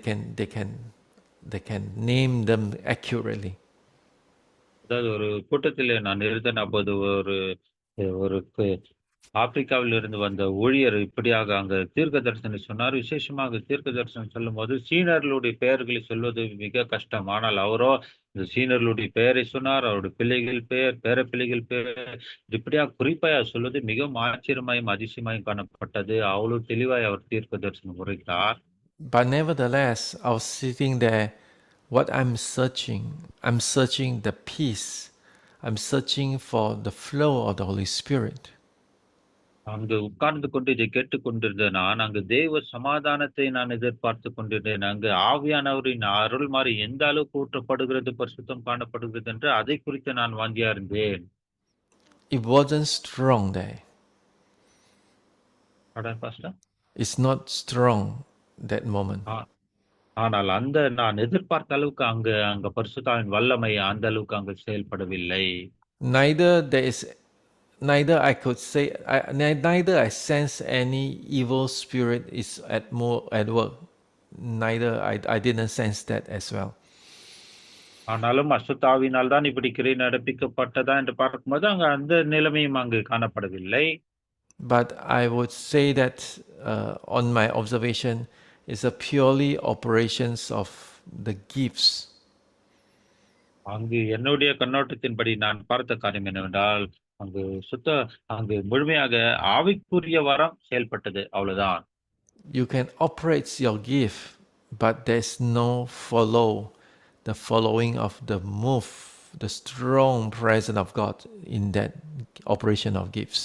can name them accurately. அதாவது ஒரு கூட்டத்திலே நான் இருந்தேன். அப்போது ஒரு ஒரு ஆப்பிரிக்காவில் இருந்து வந்த ஊழியர் இப்படியாக அங்க தீர்க்க தரிசனம் சொன்னார். விசேஷமாக தீர்க்க தரிசனம் சொல்லும்போது, சீனர்களுடைய பெயர்களை சொல்வது மிக கஷ்டம். ஆனால் அவரோ இந்த சீனர்களுடைய பெயரை சொன்னார். அவருடைய பிள்ளைகள் பெயர், பேரப்பிள்ளைகள் பெயர் இப்படியாக குறிப்பாக சொல்வது மிகவும் ஆச்சரியமாயும், அதிசயமாயும் காணப்பட்டது. அவ்வளவு தெளிவாய் அவர் தீர்க்க தரிசனம் உரைத்தார். But nevertheless, I was sitting there. What I'm searching the peace. I'm searching for the flow of the Holy Spirit. அங்கு உட்கார்ந்து கொண்டு இதை கேட்டுக்கொண்டிருந்த நான், அங்கு தேவ சமாதானத்தை நான் எதிர்பார்த்துக் கொண்டிருந்தேன். அங்கு ஆவியானவரின் அருள்மாரி எந்த அளவுக்கு ஊற்றப்படுகிறது, பரிசுத்தம் காணப்படுகிறது என்று அதை குறித்து நான் வாஞ்சியா இருந்தேன். It wasn't strong there. அட pastor. It's not strong that moment. ஆ ஆனால் அந்த நான் எதிர்பார்த்த அளவுக்கு அங்க அங்க பரிசுத்தாவின் வல்லமை அந்த அளவுக்கு அங்கு செயல்படவில்லை. Neither there is, neither I could say, neither I sense any evil spirit is at work. Neither I didn't sense that as well. ஆனாலும் அசுத்தாவினால் தான் இப்படி கிரியை நடப்பிக்கப்பட்டதா என்று பார்க்கும்போது, அங்க அந்த நிலைமையும் அங்கு காணப்படவில்லை. But I would say that on my observation, it's a purely operations of the gifts. அங்கு என்னுடைய கண்ணோட்டத்தின்படி நான் பார்த்த காரியம் என்னவென்றால், அங்கு அங்கு முழுமையாக ஆவிக்குரிய வரம் செயல்பட்டது. அவ்வளவுதான். You can operate your gift, but there's no the following of the move, the strong presence of God in that operation of gifts.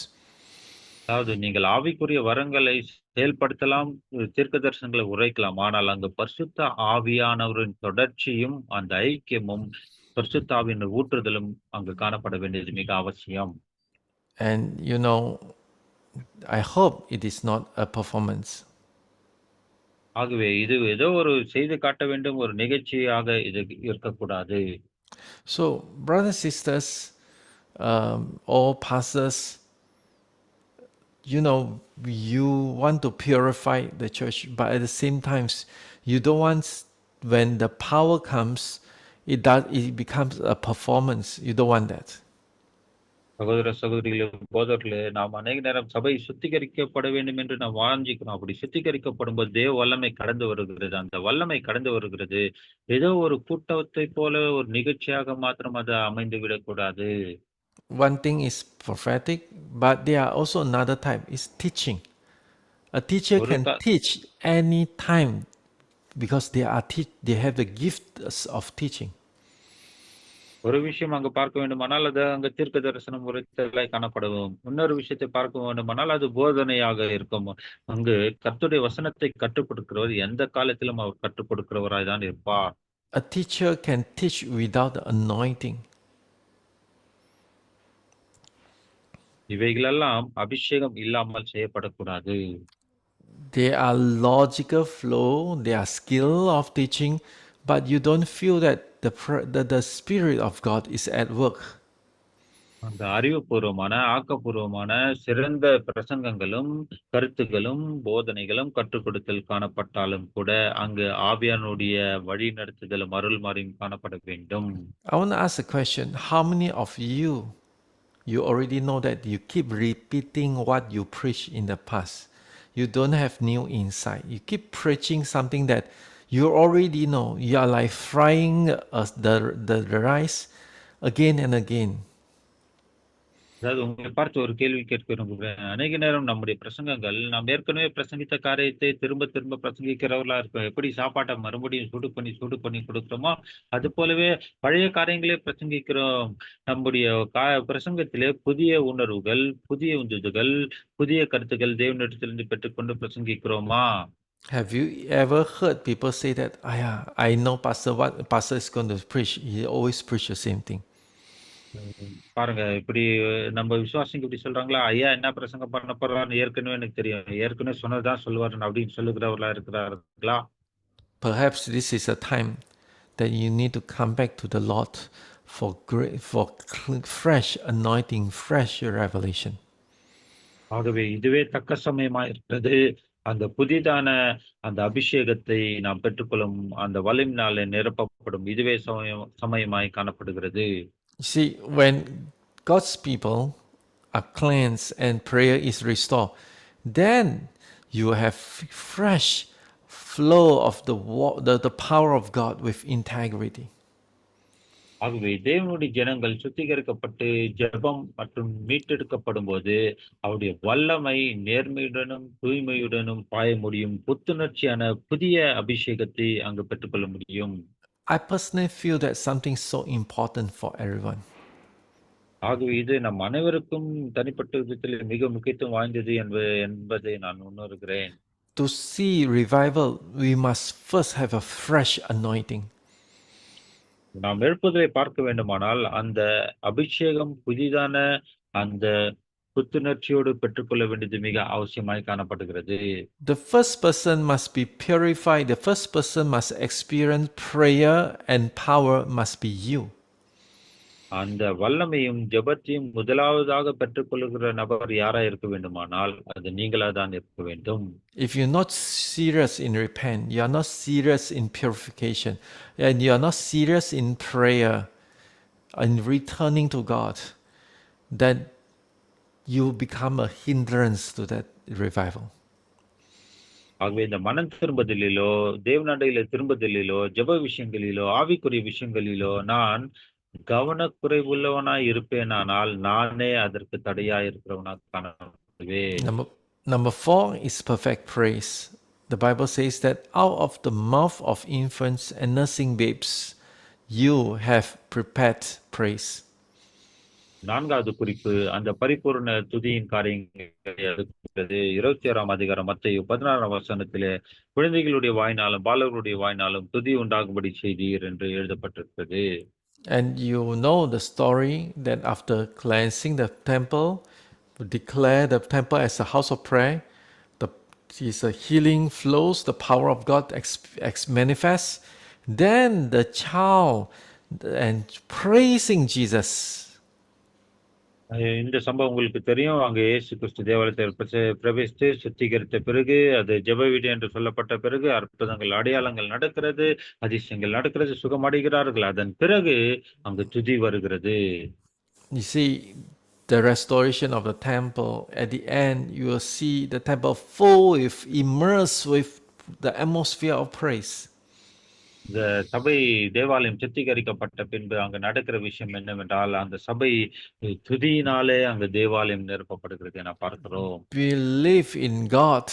அதாவது நீங்கள் ஆவிக்குரிய வரங்களை செயல்படுத்தலாம், தீர்க்க தரிசனங்களை உரைக்கலாம். ஆனால் அங்கு பரிசுத்த ஆவியானவரின் தொடர்ச்சியும், அந்த ஐக்கியமும், பரிசுத்த ஆவியின் ஊற்றுதலும் அங்கு காணப்பட வேண்டியது மிக அவசியம். And I hope it is not a performance. ஆகவே இது ஏதோ ஒரு செய்து காட்ட வேண்டும், ஒரு நிகழ்ச்சியாக இது இருக்கக்கூடாது. So, brothers, sisters, all pastors, you want to purify the church, but at the same time, you don't want when the power comes, it becomes a performance. You don't want that. சகோதர சகோதரிகளே, போதர்களே, நாம் அநேக நேரம் சபை சுத்திகரிக்கப்பட வேண்டும் என்று நாம் வாஞ்சிக்கிறோம். அப்படி சுத்திகரிக்கப்படும் போது தேவ வல்லமை கடந்து வருகிறது. அந்த வல்லமை கடந்து வருகிறது. ஏதோ ஒரு கூட்டத்தை போல ஒரு நிகழ்ச்சியாக மாத்திரம் அது அமைந்து விடக்கூடாது. One thing is prophetic, but there are also another type is teaching. A teacher can teach any time because they have the gift of teaching. ஒரு விஷயம் அங்கு பார்க்க வேண்டுமானால் அது அங்கு தீர்க்க தரிசனம் உரைத்தலாய் காணப்படும். இன்னொரு விஷயத்தை பார்க்க வேண்டுமானால் அது போதனையாக இருக்கும். அங்கு கர்த்தருடைய வசனத்தை கற்றுக் கொடுக்கிறவர் எந்த காலத்திலும் அவர் கற்றுக் கொடுக்கிறவராய் தான் இருப்பார். A teacher can teach without the anointing. இவைகளெல்லாம் அபிஷேகம் இல்லாமல் செய்யப்படக்கூடாது. They are logical flow, they are skill of teaching, but you don't feel that the Spirit of God is at work. அந்த அறிவுபூர்வமான, ஆக்கப்பூர்வமான சிறந்த பிரசங்கங்களும், கருத்துகளும், போதனைகளும் கற்றுக் கொடுத்தல் காணப்பட்டாலும் கூட அங்கு ஆவியானுடைய வழி நடத்துதலும் அருள்மாரியும் காணப்பட வேண்டும். I want to ask a question. How many of you already know that you keep repeating what you preached in the past? You don't have new insight. You keep preaching something that you already know. You are like frying the rice again and again. அதாவது உங்களை பார்த்து ஒரு கேள்வி கேட்க விரும்புகிறேன். அநேக நேரம் நம்முடைய பிரசங்கங்கள் நாம் ஏற்கனவே பிரசங்கித்த காரியத்தை திரும்ப திரும்ப பிரசங்கிக்கிறவர்களா இருக்கும். எப்படி சாப்பாட்டை மறுபடியும் சூடு பண்ணி கொடுக்கிறோமோ அது போலவே பழைய காரியங்களே பிரசங்கிக்கிறோம். நம்முடைய பிரசங்கத்திலே புதிய உணர்வுகள், புதிய உந்துதல்கள், புதிய கருத்துக்கள் தேவனிடத்திலிருந்து பெற்றுக்கொண்டு பிரசங்கிக்கிறோமா? Have you ever heard people say that, I know what pastor is going to preach. He always preach the same thing. பாருங்க, இப்படி நம்ம விசுவாசிங்க இப்படி சொல்றாங்களா, ஐயா என்ன பிரசங்கம் பண்ண போறான்னு ஏற்கனவே எனக்கு தெரியும். ஏற்கனவே சொன்னதுதான் சொல்லுவாரு அப்படின்னு சொல்லுகிறவர்களா இருக்கிறார்களா? Perhaps this is a time that you need to come back to the Lord for fresh anointing, fresh revelation. ஆகவே இதுவே தக்க சமயமா இருக்கிறது. அந்த புதிதான அந்த அபிஷேகத்தை நாம் பெற்றுக்கொள்ளும் அந்த வலிமையினாலே நிரப்பப்படும் இதுவே சமயமாய் காணப்படுகிறது. You see, when God's people are cleansed and prayer is restored, then you have fresh flow of the power of God with integrity. ஆகவே தேவனுடைய ஜனங்கள் சுத்திகரிக்கப்பட்டு ஜெபம் மற்றும் மீட்டெடுக்கப்படும்போது அவருடைய வல்லமை நேர்மையுடனும் தூய்மையுடனும் பாய முடியும். புத்துணர்ச்சியான புதிய அபிஷேகத்தை அங்கு பெற்றுக்கொள்ள முடியும். I personally feel that something so important for everyone. ஆகவே இது நம் அனைவருக்கும் தனிப்பட்ட விதத்தில் மிக முக்கியத்துவம் வாய்ந்தது என்பதை நான் உணர்கிறேன். To see revival, we must first have a fresh anointing. நாம் எழுப்புதலை பார்க்க வேண்டுமானால் அந்த அபிஷேகம் புதிதான அந்த புத்துணர்ச்சியோடு பெற்றுக்கொள்ள வேண்டியது மிக அவசியமாய் காணப்படுகிறது. The first person must be purified. The first person must experience prayer and power must be you. அந்த வல்லமையும் ஜெபத்தையும் முதலாவதாக பெற்றுக்கொள்கிற நபர் யாரா இருக்க வேண்டுமானால் அது நீங்களா தான் இருக்க வேண்டும். If you're not serious in repent, you are not serious in purification, and you are not serious in prayer and returning to God, then you become a hindrance to that revival. ஆகவே இந்த மனம் திரும்புதலிலோ தேவனண்டையில திரும்புதலிலோ ஜெப விஷயங்களிலோ ஆவிக்குரிய விஷயங்களிலோ நான் கவனக்குறைவுள்ளவனாய் இருப்பேனானால் நானே அதற்கு தடையாய் இருக்கிறவனாக காணப்படுவேன். Number 4 is perfect praise. The Bible says that out of the mouth of infants and nursing babes, you have prepared praise. நான்காவது குறிப்பு அந்த பரிபூர்ண துதியின் காரியங்கள் 26ஆம் அதிகாரம் மத்தேயு 16ஆம் வசனத்திலே குழந்தைகளுடைய வாய்னாலும் பாலர்களுடைய வாய்னாலும் துதி உண்டாகும்படி செய்தீர் என்று எழுதப்பட்டிருக்கிறது. And you know the story that after cleansing the temple, declare the temple as a house of prayer, the healing flows, the power of God manifests. Then the child and praising Jesus. இந்த சம்பவம் உங்களுக்கு தெரியும். அங்க இயேசு கிறிஸ்து தேவாலயத்தில் பிரவேசித்து சுத்திகரித்த பிறகு அது ஜெப வீடு என்று சொல்லப்பட்ட பிறகு அற்புதங்கள் அடையாளங்கள் நடக்கிறது, அதிசயங்கள் நடக்கிறது, சுகமடைகிறார்கள். அதன் பிறகு அங்கு துதி வருகிறது. You see the restoration of the temple. At the end, you will see the temple full immersed with the atmosphere of praise. இந்த சபை தேவாலயம் சுத்திகரிக்கப்பட்ட பின்பு அங்கு நடக்கிற விஷயம் என்னவென்றால் அந்த சபை துதியினாலே அங்கு தேவாலயம் நிரப்பப்படுகிறது என பார்க்கிறோம். Believe in God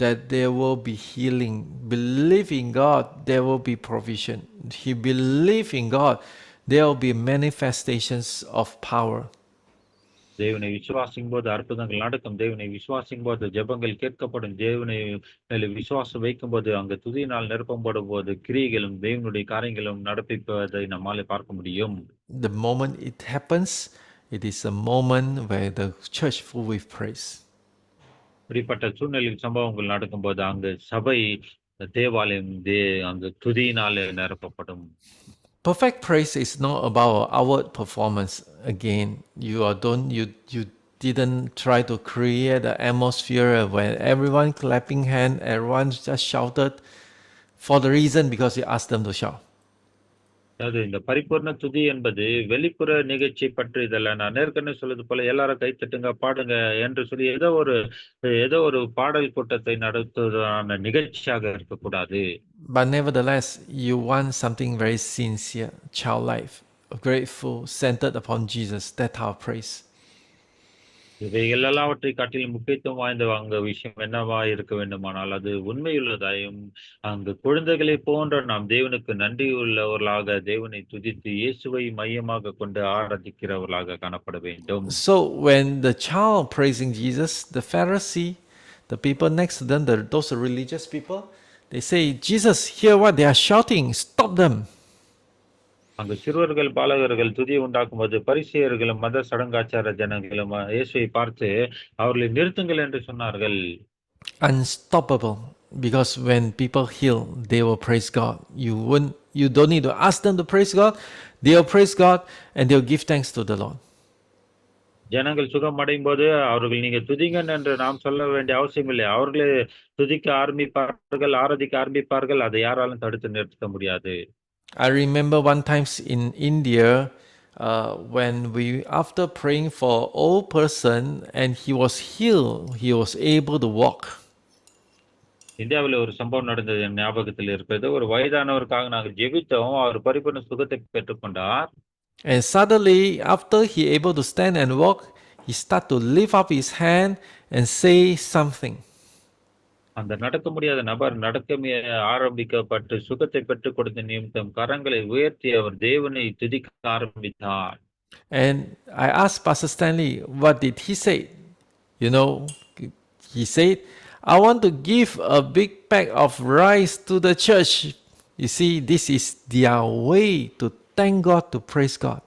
that there will be healing. Believe in God there will be provision. He believe in God there will be manifestations of power. தேவனை விசுவாசிக்கும் போது அற்புதங்கள் நடக்கும். தேவனை விசுவாசிக்கும் போது ஜெபங்கள் கேட்கப்படும். தேவனை விசுவாசம் வைக்கும் போது அங்கு துதியினால் நிரப்பப்படும் போது கிரியைகளும் தேவனுடைய காரியங்களும் நடப்பிப்பதை நம்மாலே பார்க்க முடியும். The moment it happens, it is a moment where the church full with praise. இப்படிப்பட்ட சூழ்நிலையில் சம்பவங்கள் நடக்கும்போது அங்கு சபை தேவாலயம் அங்கு துதியினாலே நிரப்பப்படும். Perfect praise is not about outward performance. Again, you didn't try to create an atmosphere where everyone clapping hand, everyone just shouted for the reason because you asked them to shout. அதாவது இந்த பரிபூர்ண துதி என்பது வெளிப்புற நிகழ்ச்சி பற்றி இதல்ல. நான் ஏற்கனவே சொல்வது போல எல்லாரும் கைத்தட்டுங்க பாடுங்க என்று சொல்லி ஏதோ ஒரு பாடல் கூட்டத்தை நடத்துவதான நிகழ்ச்சியாக இருக்கக்கூடாது. But nevertheless, you want something very sincere, childlike, grateful, centered upon Jesus. That's our praise. இவைகள் எல்லாவற்றை காட்டிலும் முக்கியத்துவம் வாய்ந்த அங்க விஷயம் என்னவா இருக்க வேண்டுமானால் அது உண்மையுள்ளதாயும் அங்கு குழந்தைகளை போன்ற நாம் தேவனுக்கு நன்றி உள்ளவர்களாக தேவனை துதித்து இயேசுவை மையமாக கொண்டு ஆராதிக்கிறவர்களாக காணப்பட வேண்டும். So when the child praising Jesus, the Pharisee, the people next to them, those religious people, they say, Jesus, hear what they are shouting, stop them. அங்கு சிறுவர்கள் பாலகர்கள் துதியை உண்டாக்கும் போது பரிசேயர்களும் மத சடங்காச்சார ஜனங்களும் இயேசுவை பார்த்து அவர்களை நிறுத்துங்கள் என்று சொன்னார்கள். Unstoppable, because when people heal, they will praise God. You don't need to ask them to praise God. They'll praise God and they'll give thanks to the Lord. ஜனங்கள் சுகம் அடையும் போது அவர்கள் நீங்க துதிங்கன்னு என்று நாம் சொல்ல வேண்டிய அவசியம் இல்லை. அவர்களே துதிக்க ஆரம்பிப்பார்கள், ஆராதிக்க ஆரம்பிப்பார்கள். அதை யாராலும் தடுத்து நிறுத்த முடியாது. I remember one times in India when we, after praying for an old person and he was healed, he was able to walk. இந்தியாவில் ஒரு சம்பவம் நடந்தது என் ஞாபகத்தில் இருக்கிறது. ஒரு வயதானவருக்காக நாங்கள் ஜெபித்தோம். அவர் பரிபூர்ண சுகத்தை பெற்றுக்கொண்டார். And suddenly, after he able to stand and walk, he start to lift up his hand and say something. அந்த நடக்க முடியாத நபர் ஆரம்பிக்கப்பட்டு சுகத்தை பெற்றுக் கொடுத்த நிமித்தம் கரங்களை உயர்த்தி அவர் தேவனை துதிக்க ஆரம்பித்தார். And I asked Pastor Stanley, what did he say? You know, he said, I want to give a big pack of rice to the church. You see, this is their way to thank God, to praise God.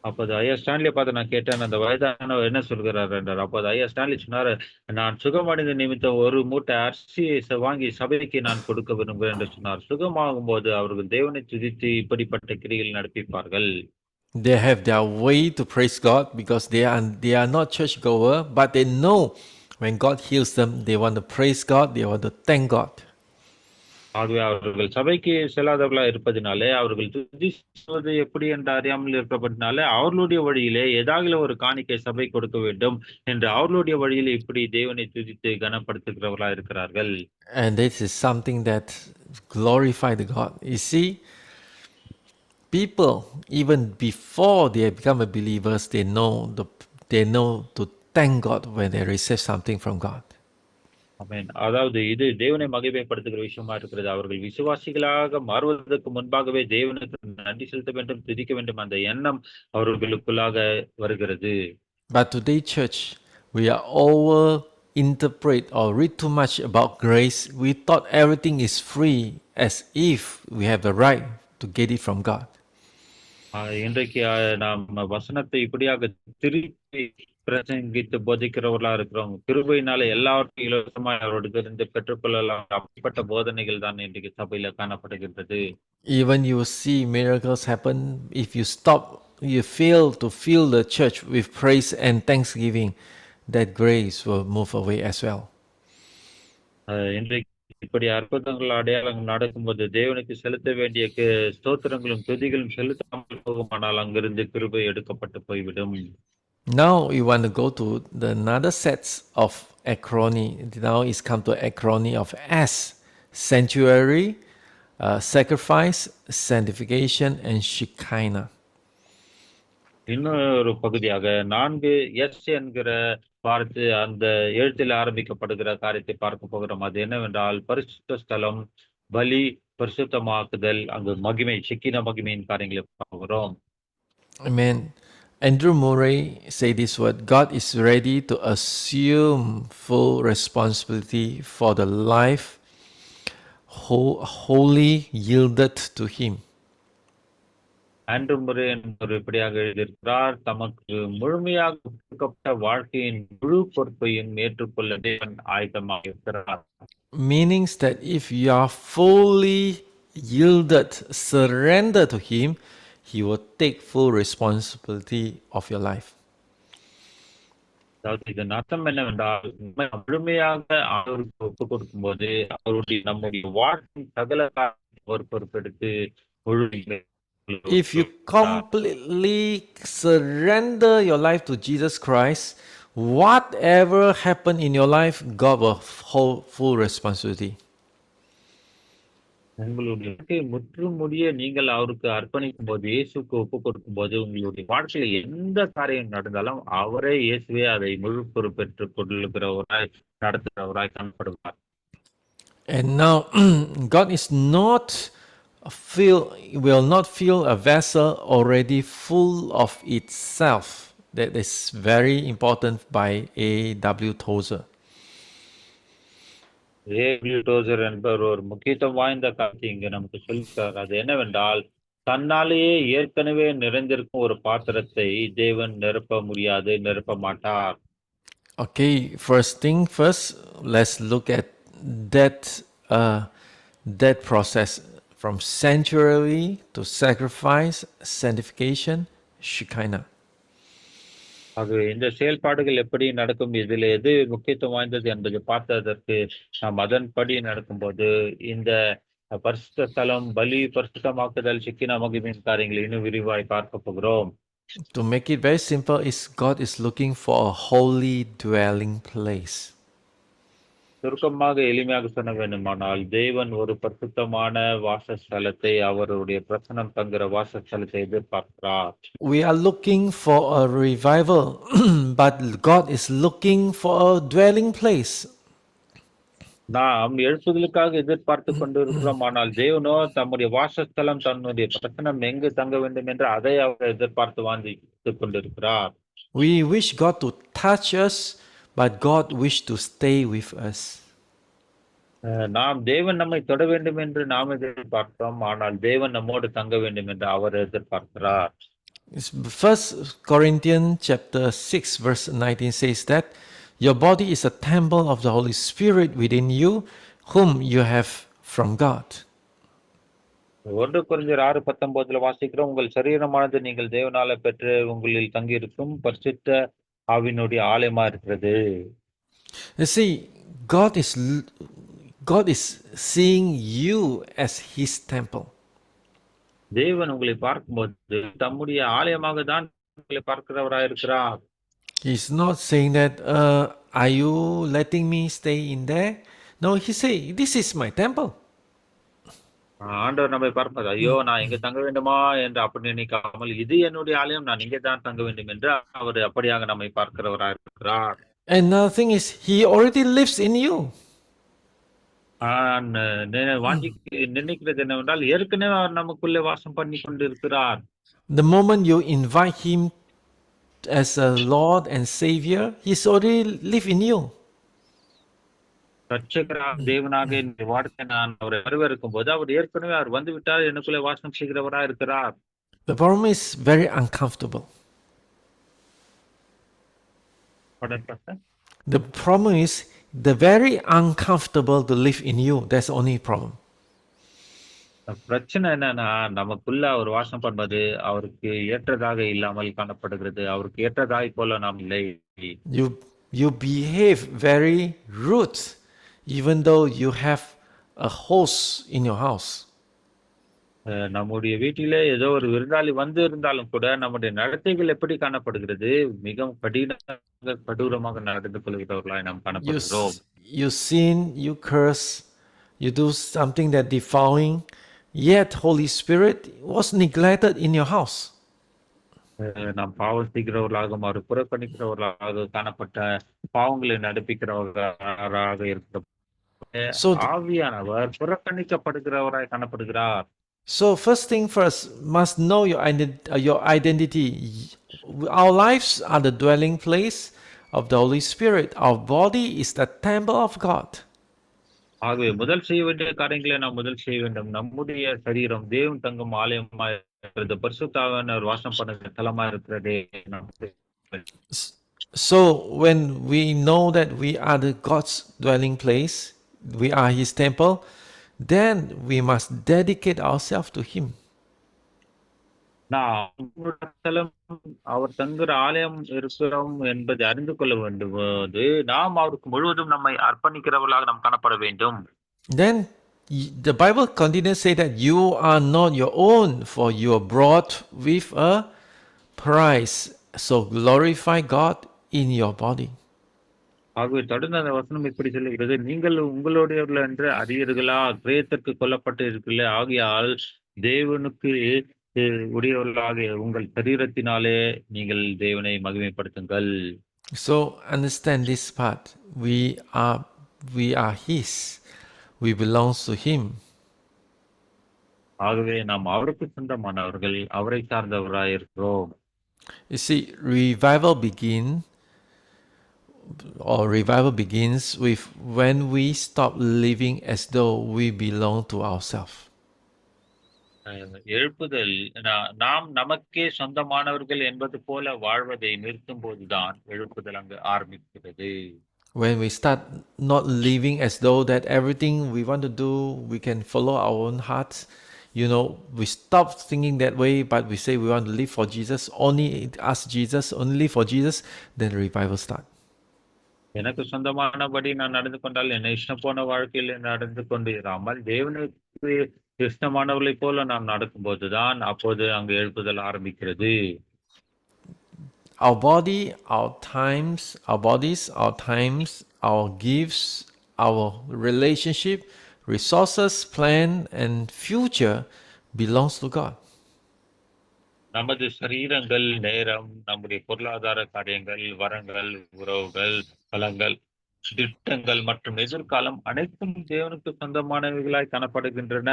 அப்போது ஐயா ஸ்டான்லியை பார்த்து நான் கேட்டேன், அந்த வயதானவர் என்ன சொல்கிறார் என்றார். அப்போது ஐயா ஸ்டான்லி சொன்னார், நான் சுகமடைந்த நிமித்தம் ஒரு மூட்டை அரிசியை வாங்கி சபைக்கு நான் கொடுக்க விரும்புகிறேன் என்று சொன்னார். சுகமாகும் போது அவர்கள் தேவனை துதித்து இப்படிப்பட்ட கிரிகள் நடப்பிப்பார்கள். They have their way to praise God because they are not church goer, but they know when God heals them, they want to praise God, they want to thank God. ஆகவே அவர்கள் சபைக்கு செல்லாதவர்களா இருப்பதினாலே, அவர்கள் துதிப்பது எப்படி என்று அறியாமல் இருப்பதினாலே, அவர்களுடைய வழியிலே ஏதாவது ஒரு காணிக்கை சபை கொடுக்க வேண்டும் என்று அவர்களுடைய வழியிலே இப்படி தேவனை துதித்து கனப்படுத்துகிறவர்களா இருக்கிறார்கள். And this is something that glorifies God. You see, people even before they become a believers, they know to thank God when they receive something from God. ஆமென். அதாவது இது தேவனை மகிமைப்படுத்துகிற விஷயமா இருக்கிறது. அவர்கள் விசுவாசிகளாக மாறுவதற்கு முன்பாகவே தேவனுக்கு நன்றி செலுத்த வேண்டும், துதிக்க வேண்டும் அந்த எண்ணம் அவர்களுக்குள்ளாக வருகிறது. But today, church, we are over interpret or read too much about grace. We thought everything is free, as if we have the right to get it from God. இன்றைக்கு நாம் வசனத்தை இப்படியாக திருப்பி பிரசங்கித்து போதிக்கிறவர்களா இருக்கிறோம். கிருபையினால எல்லாவற்றையும் இலவசமாய் அவர்களுக்கு இருந்து பெற்றுக்கொள்ளலாம். அப்படிப்பட்ட போதனைகள் தான் இன்றைக்கு சபையில காணப்படுகின்றது. Even you see miracles happen, if you stop, you fail to fill the church with praise and thanksgiving, that grace will move away as well. இன்றைக்கு இப்படி அற்புதங்கள் அடையாளங்கள் நடக்கும்போது தேவனுக்கு செலுத்த வேண்டிய ஸ்தோத்திரங்களும் துதிகளும் செலுத்தாமல் போகுமானால் அங்கிருந்து கிருபை எடுக்கப்பட்டு போய்விடும். Now we want to go to the another sets of acrony. Now it's come to acrony of S: sanctuary, sacrifice, sanctification, and Shekinah. இன்னொரு பகுதியாக 4 எஸ் என்கிற பார்த்து அந்த எழுத்தில் ஆரம்பிக்கப்படுகிற காரியத்தை பார்க்க போகிறோம். அது என்னவென்றால் பரிசுத்த ஸ்தலம், பலி, பரிசுத்தமாக்குதல், அங்கு மகிமை, ஷெக்கினா மகிமையின் காரியங்களை பார்க்கிறோம். Amen. Andrew Murray said this word: God is ready to assume full responsibility for the life wholly yielded to Him. Andrew முறை என்பவர் இப்படியாக எழுதியிருக்கிறார், தமக்கு முழுமையாக கொடுக்கப்பட்ட வாழ்க்கையின் முழு பொறுப்பையும் ஏற்றுக்கொள்ள தேவன் ஆயத்தமாக இருக்கிறார். Meanings that if you are fully yielded, surrender to Him, He will take full responsibility of your life. அதாவது இதன் அர்த்தம் என்னவென்றால், முழுமையாக அவருக்கு ஒப்புக் கொடுக்கும் போது அவருடைய நம்முடைய வாழ்க்கையின் சகல பொறுப்பெடுத்து முழு. If you completely surrender your life to Jesus Christ, whatever happened in your life, God will hold full responsibility. உங்களுடைய முற்றுமுடிய நீங்கள் அவருக்கு அர்ப்பணிக்கும் போது, இயேசுக்கு ஒப்பு கொடுக்கும் போது, உங்களுடைய வாழ்க்கையில எந்த காரியம் நடந்தாலும் அவரே இயேசுவே அதை முழு பொறுப்பேற்றுக் கொள்ளுகிறவராய் நடத்துகிறவராய் காணப்படுவார். And now God is will not fill a vessel already full of itself. That is very important by A.W. Tozer. A.W. Dozer என்பவர் ஒரு முக்கியத்துவம் வாய்ந்த காரியத்தை இங்கு நமக்கு சொல்லித்தார். அது என்னவென்றால், தன்னாலேயே ஏற்கனவே நிறைந்திருக்கும் ஒரு பாத்திரத்தை தேவன் நிரப்ப முடியாது, நிரப்ப மாட்டார். Okay, first, let's look at that process. from sanctuary to sacrifice, sanctification, Shekinah. ஆகவே இந்த செயல்பாடுகள் எப்படி நடக்கும், இதில் எது முக்கியத்துவம் வாய்ந்தது என்பதை பார்த்ததற்கு நாம் அதன்படி நடக்கும்போது இந்த பரிசுத்த ஸ்தலம், பலி, பரிசுத்தமாக்குதல், சிக்கின மகிமையின் காரியங்களை இன்னும் விரிவாய் பார்க்க போகிறோம். To make it very simple, is God is looking for a holy dwelling place. சுருக்கமாக எளிமையாக சொன்ன வேண்டுமானால், தேவன் ஒரு பரிசுத்தமான வாசஸ்தலத்தை, அவருடைய பிரசனம் தங்குற வாசஸ்தலத்தை எதிர்பார்க்கிறார். We are looking for a revival, but God is looking for a dwelling place. நாம் எழுப்புதலுக்காக எதிர்பார்த்து கொண்டிருக்கிறோம். ஆனால் தேவனோ தம்முடைய வாசஸ்தலம், தன்னுடைய பிரசனம் எங்கு தங்க வேண்டும் என்று அதை அவர் எதிர்பார்த்து வாஞ்சித்துக் கொண்டிருக்கிறார். We wish God to touch us, but God wish to stay with us. நாம் தேவன் நம்மை தொட வேண்டும் என்று நாம் எதிர்பார்க்கிறோம். ஆனால் தேவன் நம்மோடு தங்க வேண்டும் என்று அவர் எதிர்பார்க்கிறார். First Corinthians chapter 6 verse 19 says that your body is a temple of the Holy Spirit within you, whom you have from God. 1 கொரிந்தியர் 6:19 வாசிக்கிறோம், உங்கள் சரீரமானது நீங்கள் தேவனால பெற்று உங்களில் தங்கியிருக்கும் பரிசுத்த ஆவியினுடைய ஆலயமா இருக்கிறது. You see, God is seeing you as His temple. தேவன் உங்களை பார்க்கும்போது தம்முடைய ஆலயமாக தான் உங்களை பார்க்கிறவராய் இருக்கிறார். He's not saying that, are you letting me stay in there? No, He say, this is my temple. ஆண்டவர் நம்மை பார்ப்பது, ஐயோ நான் இங்க தங்க வேண்டுமா என்று அப்படி நினைக்காமல், இது என்னுடைய ஆலயம், நான் இங்கே தான் தங்க வேண்டும் என்று அவர் அப்படியாக நம்மை பார்க்கிறவராய் இருக்கிறார். Another thing is, He already lives in you. நான் நினைக்கிறது என்னவென்றால், ஏற்கனவே அவர் நமக்குள்ளே வாசம் பண்ணி கொண்டிருக்கிறார். The moment you invite Him as a Lord and Savior, He's already live in you. ரட்சகராக தேவனாக இந்த வார்த்தை நான் அவரை வரவேற்கும் போது அவர் ஏற்கனவே அவர் வந்து விட்டார், எனக்குள்ளே வாசம் செய்கிறவராக இருக்கிறார். The problem is very uncomfortable. The problem is the very uncomfortable to live in you. That's the only problem. பிரச்சனை என்னன்னா, நமக்குள்ள அவர் வாசம் பண்ணுவது அவருக்கு ஏற்றதாக இல்லாமல் காணப்படுகிறது. அவருக்கு ஏற்றதாய் போல நாம் இல்லை. You behave very rude, even though you have a host in your house. நம்முடைய வீட்டிலே ஏதோ ஒரு விருந்தாளி வந்து இருந்தாலும் கூட நம்முடைய நடத்தைகள் எப்படி காணப்படுகிறது, மிகவும் கடூரமாக நடந்து கொள்கிறவர்களாய் நாம் காணப்படுகிறோம். You sin, you curse, you do something that defiling, yet Holy Spirit was neglected in your house. நாம் பாவம் செய்கிறவர்களாகவும் அவர் புறக்கணிக்கிறவர்களாக காணப்பட்ட பாவங்களை நடப்பிக்கிறவர்களாக இருக்கிற ஆவியானவர் புறக்கணிக்கப்படுகிறவராய் காணப்படுகிறார். So first thing first, must know your identity. Our lives are the dwelling place of the Holy Spirit. Our body is the temple of God. ஆகவே முதல் செய்ய வேண்டிய காரியங்களை நாம் முதல் செய்ய வேண்டும். நம்முடைய சரீரம் தேவன் தங்கும் ஆலயமாய் இருக்கிறது, பரிசுத்த ஆவியானவர் வாசம் பண்ணுகிற தலமா இருக்கிறதே. So when we know that we are the God's dwelling place, we are His temple, then we must dedicate ourselves to Him. அவர் தங்குற ஆலயம் இருக்கிறோம் என்பதை அறிந்து கொள்ள வேண்டும். நாம் அவருக்கு முழுவதும் நம்மை அர்ப்பணிக்கிறவர்களாக நாம் காணப்பட வேண்டும். Then the Bible continues to say that you are not your own, for you are bought with a price. So glorify God in your body. ஆகவே தொடர்ந்து அந்த வசனம் இப்படி சொல்லுகிறது, நீங்கள் உங்களுடையவர்கள் என்று அறியீர்களா, கிரயத்திற்கு கொல்லப்பட்டு இருக்கல, ஆகியால் தேவனுக்கு உடையவர்களாக உங்கள் சரீரத்தினாலே நீங்கள் தேவனை மகிமைப்படுத்துங்கள். So understand this part. We are His. We belong to Him. ஆகவே நாம் அவருக்கு சொந்தமானவர்கள், அவரை சார்ந்தவராய் இருக்கிறோம். You see, revival begins with when we stop living as though we belong to ourselves. எழுப்புதல் நாம் நமக்கே சொந்தமானவர்கள் என்பது போல வாழ்வதை நிறுத்தும் போதுதான் எழுப்புதல் அங்கு ஆரம்பிக்கிறது. When we start not living as though that everything we want to do, we can follow our own hearts, We stop thinking that way, but we say we want to live for Jesus, only ask Jesus, only live for Jesus, then revival start. எனக்கு சொந்தமானபடி நான் நடந்து கொண்டால், என்னை இஷ்டம் போன வாழ்க்கையில நடந்து கொண்டு இராமல், தேவனுக்கு இஷ்டமானவர்களைப் போல நாம் நடக்கும்போதுதான், அப்போது அங்கு எழுப்புதல் ஆரம்பிக்கிறது. Our body, our times, our bodies, our times, our gifts, our relationship, resources, plan, and future belongs to God. நமது சரீரங்கள், நேரம், நம்முடைய பொருளாதார காரியங்கள், வரங்கள், உறவுகள், பலங்கள், திட்டங்கள் மற்றும் எதிர்காலம் அனைத்தும் தேவனுக்கு சொந்தமானவைகளாய் காணப்படுகின்றன.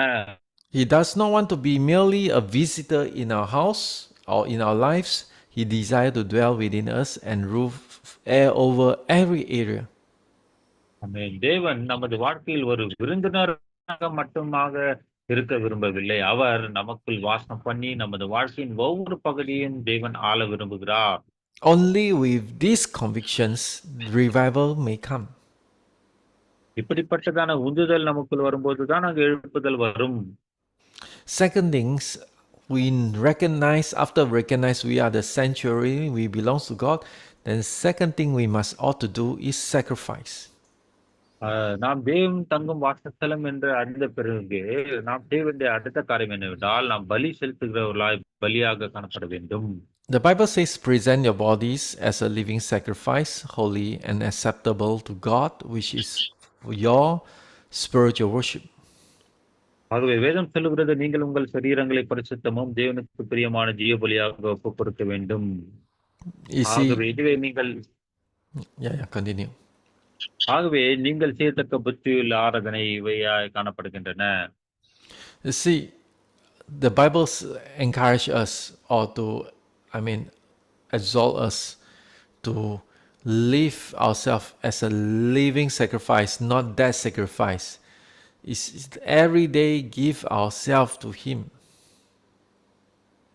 He does not want to be merely a visitor in our house or in our lives. He desires to dwell within us and rule over every area. ஆமென். தேவன் நமது வாழ்க்கையில் ஒரு விருந்தினராக மட்டுமாக இருக்க விரும்பவில்லை. அவர் நமக்குள் வாசம் பண்ணி நமது வாழ்க்கையின் ஒவ்வொரு பகுதியையும் தேவன் ஆள விரும்புகிறார். Only with these convictions, revival may come. இப்படிப்பட்டதான உந்துதல் நமக்குள் வரும்போதுதான் அங்கு எழுப்புதல் வரும். Second things, we recognize we are the sanctuary, we belong to God. Then second thing we ought to do is sacrifice. நாம் தேவன் தங்கும் வாசஸ்தலம் என்று அறிந்த பிறகு நாம் செய்ய வேண்டிய அடுத்த காரியம் என்னவென்றால், நாம் பலி செலுத்துகிறவர்களாய் பலியாக காணப்பட வேண்டும். The Bible says, present your bodies as a living sacrifice, holy and acceptable to God, which is your spiritual worship. ஆகவே வேதம் சொல்லுகிறது, நீங்கள் உங்கள் சரீரங்களை பரிசுத்தமும் தேவனுக்கு பிரியமான ஜீவ பலியாக ஒப்புக் கொடுக்க வேண்டும். You see, ஆகவே இதுவே நீங்கள் continue. ஆகவே நீங்கள் செய்யத்தக்க புத்தியுள்ள ஆராதனை இவையாய் காணப்படுகின்றன. You see, the Bible encourage us or exalt us to live ourselves as a living sacrifice, not that sacrifice. It's every day give ourselves to Him.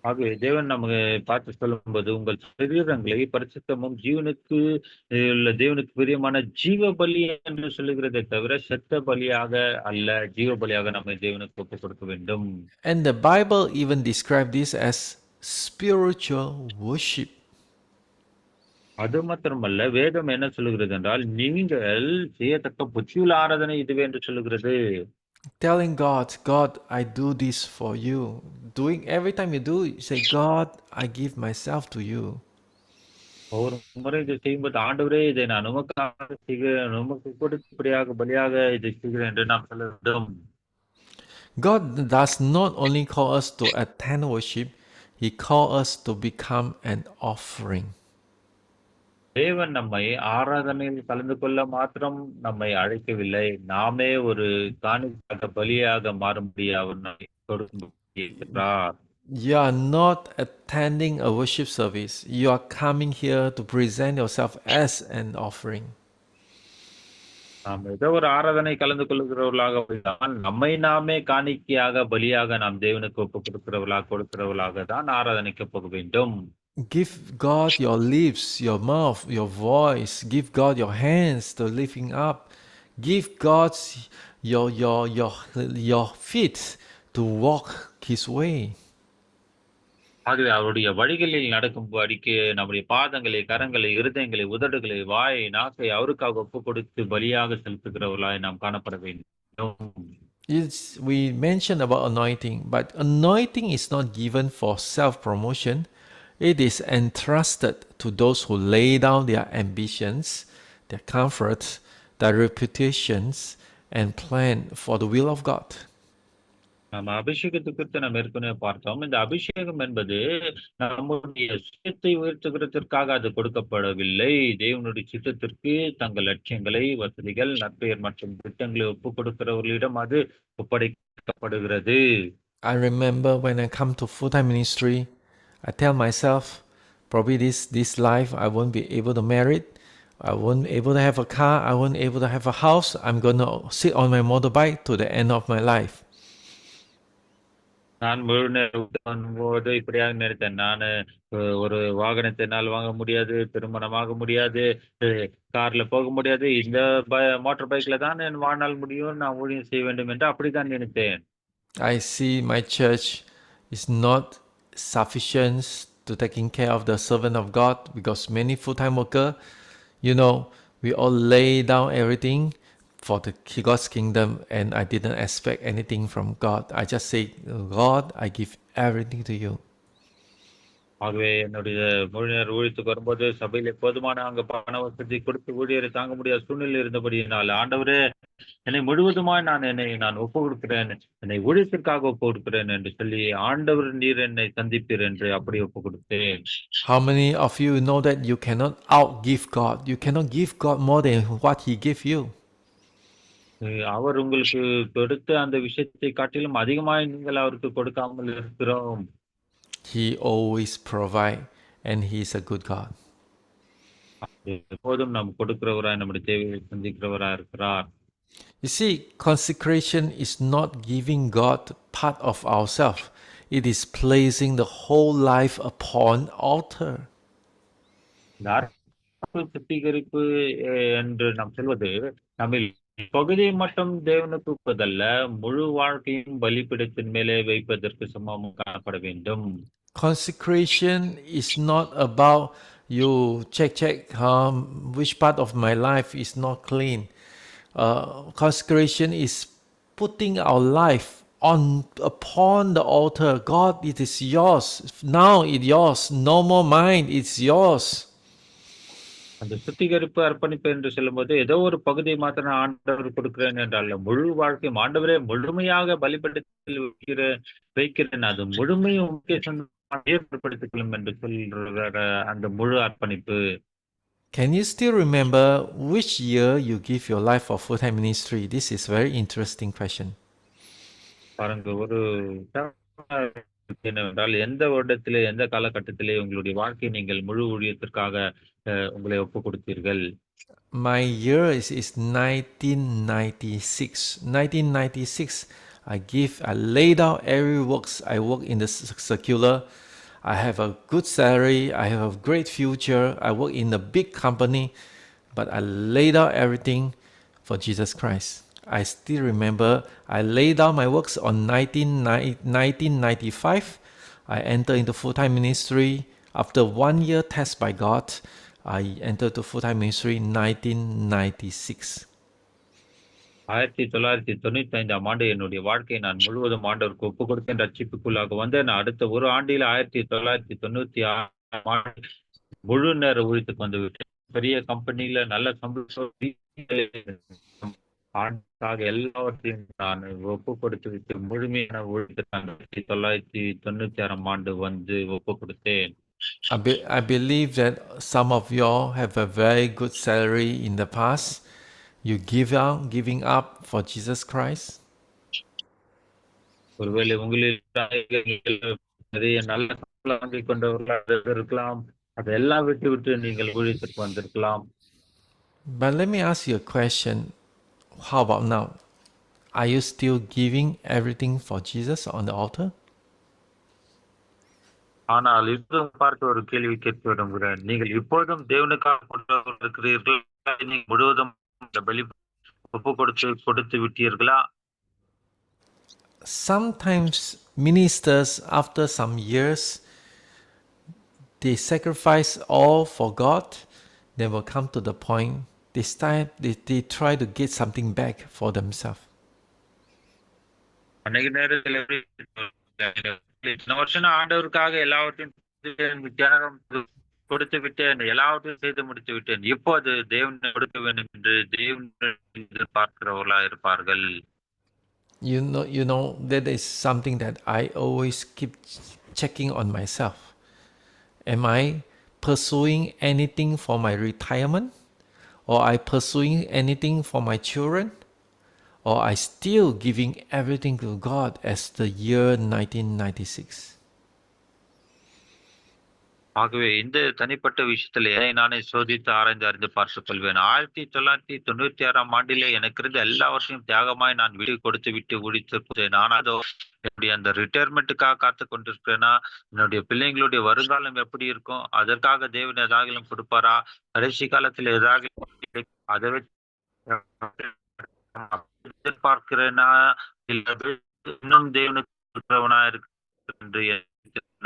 ஆகவே தேவன் நமக்கு பார்த்து சொல்லும்போது, உங்கள் சரீரங்களை பரிசுத்தமும் தேவனுக்கு பிரியமான ஜீவ பலி என்று சொல்லுகிறதை தவிர செத்த பலியாக அல்ல, ஜீவ பலியாக நம்ம தேவனுக்கு ஒப்புக் கொடுக்க வேண்டும். And the Bible even describe this as spiritual worship. அது மாத்திரமல்ல, வேதம் என்ன சொல்லுகிறது என்றால், நீங்கள் செய்யத்தக்க புத்தியுள்ள ஆராதனை இதுவே என்று சொல்லுகிறது. Telling God, I do this for you. Doing every time you do, you say, God, I give myself to you. ஒவ்வொரு முறை இதை செய்யும்போது, ஆண்டவரே இதை நான் உமக்காக செய்கிறேன், உமக்கு கொடுத்தபடியாக பலியாக இதை செய்கிறேன் என்று நாம் சொல்ல வேண்டும். God does not only call us to attend worship, He calls us to become an offering. தேவன் நம்மை ஆராதனையில் கலந்து கொள்ள மாத்திரம் நம்மை அழைக்கவில்லை, நாமே ஒரு காணிக்கையாக பலியாக மாறும்படியாக அவர் நம்மை கொடுக்கிறார். You are not attending a worship service. You are coming here to present yourself as an offering. நாம் ஏதோ ஒரு ஆராதனை கலந்து கொள்கிறவர்களாக நம்மை நாமே காணிக்கையாக பலியாக நாம் தேவனுக்கு ஒப்பு கொடுக்கிறவர்களாக தான் ஆராதனைக்கு போக வேண்டும். Give God your lips, your mouth, your voice. Give God your hands to lifting up. Give God your feet to walk His way. ஆகவே அவருடைய வழிகளில் நடக்கும்படிக்கு நம்முடைய பாதங்களை, கரங்களை, இருதயங்களை, உதடுகளை, வாயை, நாக்கை அவருக்காக ஒப்பு கொடுத்து பலியாக செலுத்துகிறவர்களாய் நாம் காணப்பட வேண்டும். We mentioned about anointing, but anointing is not given for self-promotion. It is entrusted to those who lay down their ambitions, their comforts, their reputations, and plan for the will of God. நம்ம அபிஷேகத்தை குறித்து நம்ம ஏற்கனவே பார்த்தோம். இந்த அபிஷேகம் என்பது நம்முடைய சுயத்தை உயர்த்துகிறதற்காக அது கொடுக்கப்படவில்லை. தேவனுடைய சித்தத்திற்கு தங்கள் லட்சியங்களை, வசதிகள், நற்பெயர் மற்றும் திட்டங்களை ஒப்புக் கொடுக்கிறவர்களிடம் அது ஒப்படைக்கப்படுகிறது. I remember when I come to full-time ministry, I tell myself, probably this life I won't be able to marry, I won't be able to have a car, I won't be able to have a house. I'm going to sit on my motorbike to the end of my life. நான் முழு நேரம் போது இப்படியாக நினைத்தேன். நான் ஒரு வாகனத்தை என்னால் வாங்க முடியாது, திருமணமாக முடியாது, கார்ல போக முடியாது, இந்த மோட்டார் பைக்ல தான் என் வாழ்நாள் முடியும், நான் ஊழியம் செய்ய வேண்டும் என்று அப்படித்தான் நினைத்தேன். I see my church is not sufficient to taking care of the servant of God because many full-time worker, you know, we all lay down everything for the God's kingdom, and I didn't expect anything from God. I just say, God, I give everything to you. ஆகவே என்னுடைய முழுநேர ஊழியத்துக்கு வரும்போது சபையில போதுமான அங்க பண வசதி கொடுத்து ஊழியரை தாங்க முடியாத சூழ்நிலை இருந்தபடியினால், ஆண்டவரே என்னை முழுவதுமாய் நான் ஒப்பு கொடுக்கிறேன். என்னை ஊழியத்திற்காக ஒப்பு கொடுக்கிறேன் என்று சொல்லி, ஆண்டவர் நீர் என்னை சந்திப்பீர் என்று அப்படி ஒப்பு கொடுத்தேன். How many of you know that you cannot outgive God? You cannot give God more than what He gave you. அவர் உங்களுக்கு கொடுத்த அந்த விஷயத்தை காட்டிலும் அதிகமாய் நீங்கள் அவருக்கு கொடுக்காமல் இருக்கிறோம். He always provide, and He is a good God. எப்போதும் நாம் கொடுக்கிறவராய் நம்முடைய தேவையை சந்திக்கிறவராய் இருக்கிறார். You see, consecration is not giving God part of ourselves. It is placing the whole life upon altar. இந்த ஆத்ம சுத்திகரிப்பு என்று நாம் சொல்வது, நம்மில் பகுதியை மட்டும் தேவனுக்கு ஒப்பதல்ல, முழு வாழ்க்கையும் பலிபீடத்தின் மேலே வைப்பதற்கு சமமாக காணப்பட வேண்டும். Consecration is not about you check which part of my life is not clean. Consecration is putting our life on upon the altar. God, it is yours. Now it's yours. No more mine. It's yours. அந்த சுத்திகரிப்பு, அர்ப்பணிப்பு என்று சொல்லும்போது, ஏதோ ஒரு பகுதியை மாத்திரம் நான் ஆண்டவர் கொடுக்கிறேன் என்றல்ல, முழு வாழ்க்கையும் ஆண்டவரே முழுமையாக பலிபீடத்தில் வைக்கிறேன். அது முழுமையும் உமக்கே சொந்தமாக ஏற்படுத்திக் கொள்ளும் என்று சொல்ற அந்த முழு அர்ப்பணிப்பு. Can you still remember which year you give your life for full-time ministry? This is very interesting question. பாருங்க, ஒரு என்னவென்றால், எந்த வருடத்திலே, எந்த காலகட்டத்திலே உங்களுடைய வாழ்க்கையை நீங்கள் முழு ஊழியத்திற்காக உங்களை ஒப்பு கொடுத்தீர்கள்? My year is 1996. 1996, I laid out every works. I work in the secular. I have a good salary. I have a great future. I work in a big company, but I laid out everything for Jesus Christ. I still remember I laid out my works on 1995. I entered into full-time ministry. After 1 year test by God, I entered to full-time ministry in 1996. 1995 ஆண்டு என்னுடைய வாழ்க்கையை நான் முழுவதும் ஆண்டவருக்கு ஒப்பு கொடுத்தேன். ரட்சிப்புக்குள்ளாக வந்தேன். அடுத்த ஒரு ஆண்டில் 1996 ஆண்டு முழு நேர ஊழியத்துக்கு வந்து விட்டேன். பெரிய கம்பெனில நல்ல சம்பளம் ஆண்டுக்காக எல்லாவற்றையும் நான் ஒப்பு கொடுத்து விட்டு முழுமையான ஊழியத்தை 1996 ஆண்டு வந்து ஒப்பு கொடுத்தேன். I believe that some of y'all have a very good salary in the past. You giving up for Jesus Christ. ஒருவேளை உங்களில் நிறைய நல்ல சம்பளம் வாங்கிக் கொண்டவர்களாக இருக்கலாம். அதெல்லாம் விட்டு நீங்கள் ஊழியத்திற்கு வந்திருக்கலாம். But let me ask you a question. How about now? Are you still giving everything for Jesus on the altar? ஆனால் இப்போதும் பார்த்து ஒரு கேள்வி கேட்க விரும்புகிறேன். நீங்கள் இப்போதும் தேவனுக்காக கொண்டு இருக்கிறீர்கள்? நீங்கள் முழுவதும் பலி ஒப்பு கொடுத்து விட்டீர்களா? Sometimes ministers, after some years, they sacrifice all for God. They will come to the point they try to get something back for themselves. அன்னைக்கு நேரத்தில் இத்தனை வருஷம் ஆண்டவருக்காக எல்லாவற்றையும் தியாகம் கொடுத்து விட்டேன், எல்லாவற்றையும் செய்து முடித்து விட்டேன். இப்போது தேவனை கொடுக்க வேண்டும் என்று தேவன் எதிர்பார்க்கிறவர்களா இருப்பார்கள். You know that is something that I always keep checking on myself. Am I pursuing anything for my retirement? Or I pursuing anything for my children? Or I still giving everything to God as the year 1996? ஆகவே இந்த தனிப்பட்ட விஷயத்துல நானே சோதித்து ஆராய்ந்து அறிந்து பார்த்துக் கொள்வேன். 1996 ஆண்டிலே எனக்கு இருந்த எல்லாவற்றையும் தியாகமாய் நான் விட்டு கொடுத்து விட்டு முடித்திருப்பேன். ஆனாதோ என்னுடைய அந்த ரிட்டையர்மெண்ட்டுக்காக காத்து கொண்டிருக்கிறேன்னா, என்னுடைய பிள்ளைங்களுடைய வருங்காலம் எப்படி இருக்கும், அதற்காக தேவன் ஏதாகிலும் கொடுப்பாரா, கடைசி காலத்தில் ஏதாவது அதை வச்சு எதிர்பார்க்கிறேனா, இல்லை இன்னும் தேவனுக்கு உற்றவனா இருக்கு என்று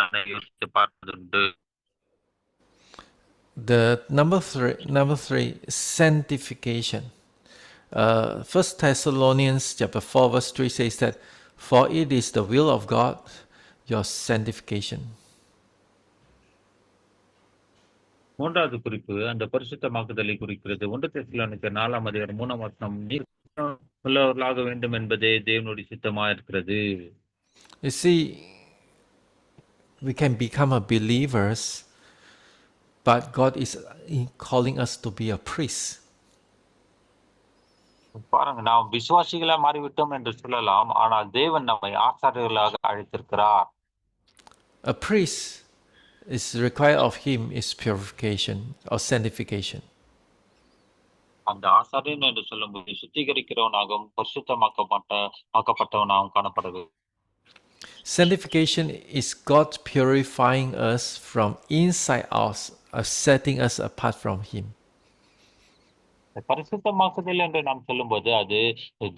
நானே யோசித்து பார்ப்பதுண்டு. The number three, sanctification. First Thessalonians chapter 4 verse 3 says that, for it is the will of God, your sanctification. மூன்றாவது குறிப்பு அந்த பரிசுத்தமாக்குதலை குறிக்கிறது. 1 தெசலோனிக்கர் 4ஆம் அதிகாரம் 3ஆம் வசனம், நீர் உள்ளவர்களாக வேண்டும் என்பதே தேவனுடைய சித்தமா இருக்கிறது. You see, we can become a believers, but God is calling us to be a priest. பாருங்க, நாம் விசுவாசிகளா மாறிவிட்டோம் என்று சொல்லலாம், ஆனால் தேவன் நம்மை ஆசாரியர்களாக அழைத்திருக்கிறார். A priest is required of him is purification or sanctification. அந்த ஆசாரியன் என்று சொல்லும்போது சுத்திகரிக்கிறவனாகவும் பரிசுத்தமாக்கப்பட்டவனாகவும் காணப்பட வேண்டும். Sanctification is God purifying us from inside out, setting us apart from him. பரிசுத்தமாக்குதல் என்று நாம் சொல்லும்போது அது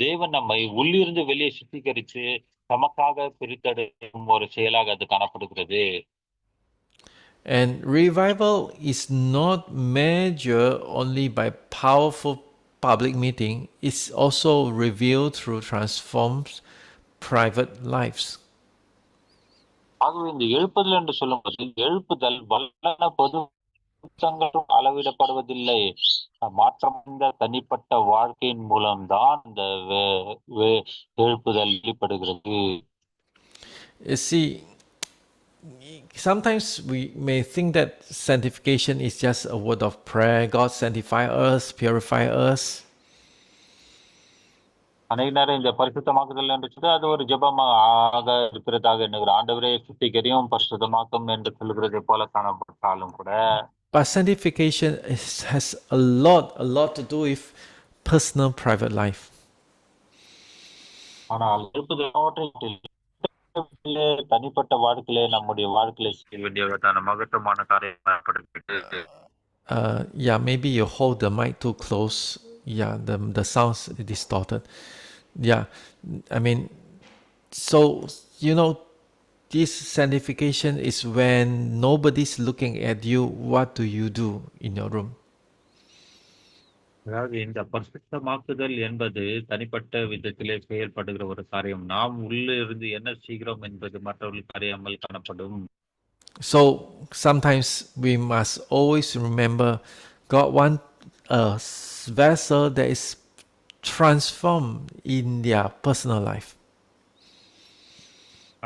தேவன் நம்மை உள்ளிருந்து வெளியே சுத்திகரித்து தமக்காக பிரித்தெடுக்கும் ஒரு செயலாக அது காணப்படுகிறது. And revival is not measured only by powerful public meeting, it's also revealed through transformed private lives. ஆகவே இந்த எழுப்புதல் என்று சொல்லும்போது எழுப்புதல் வல்லன பொது கூட்டங்களும் அளவிடப்படுவதில்லை. மாற்றமடைந்த தனிப்பட்ட வாழ்க்கையின் மூலம்தான் இந்த எழுப்புதல் வெளிப்படுகிறது. You see, sometimes we may think that sanctification is just a word of prayer. God sanctify us, purify us. அநேக நேரம் இந்த பரிசுத்தமாக்குதல் என்று சொல்லி அது ஒரு ஜெபமாக இருக்கிறதாக எண்ணுகிற ஆண்டவரே சுத்திகரியும் பரிசுத்தமாக்கும் என்று சொல்லுகிறதை போல காணப்பட்டாலும் கூட, But sanctification has a lot to do with personal private life. ஆனால் தனிப்பட்ட வாழ்க்கையிலே நம்முடைய வாழ்க்கையில செய்ய வேண்டியதான மகத்துவமான காரியப்படுகிறது. Yeah, maybe you hold the mic too close. Yeah, the sound's distorted. Yeah, I mean, so you know, this sanctification is when nobody's looking at you. What do you do in your room? அதாவது இந்த பரிசுத்தமாக்குதல் என்பது தனிப்பட்ட விதத்திலே செயல்படுகிற ஒரு காரியம். நாம் உள்ளே இருந்து என்ன செய்கிறோம் என்பது மற்றவர்களுக்கு அறியாமல் காணப்படும். So sometimes we must always remember God wants a vessel that is transformed in their personal life.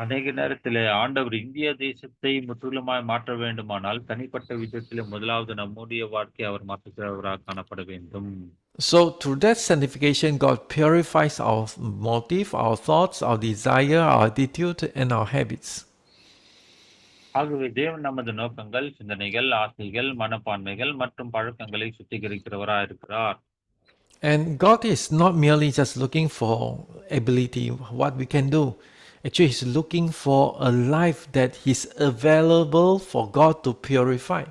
அநேக நேரத்திலே ஆண்டவர் இந்திய தேசத்தை முற்றிலுமாய் மாற்ற வேண்டுமானால் தனிப்பட்ட விதத்திலே முதலாவது நம்முடைய வாழ்க்கையை அவர் மாற்றுகிறவராக காணப்பட வேண்டும். So through that sanctification, God purifies our motive, our thoughts, our desire, our attitude, and our habits. ஆகவே தேவன் நமது நோக்கங்கள், சிந்தனைகள், ஆசைகள், மனப்பான்மைகள் மற்றும் பழக்கங்களை சுத்திகரிக்கிறவராக இருக்கிறார். And God is not merely just looking for ability, what we can do. Actually, He's looking for a life that is available for God to purify.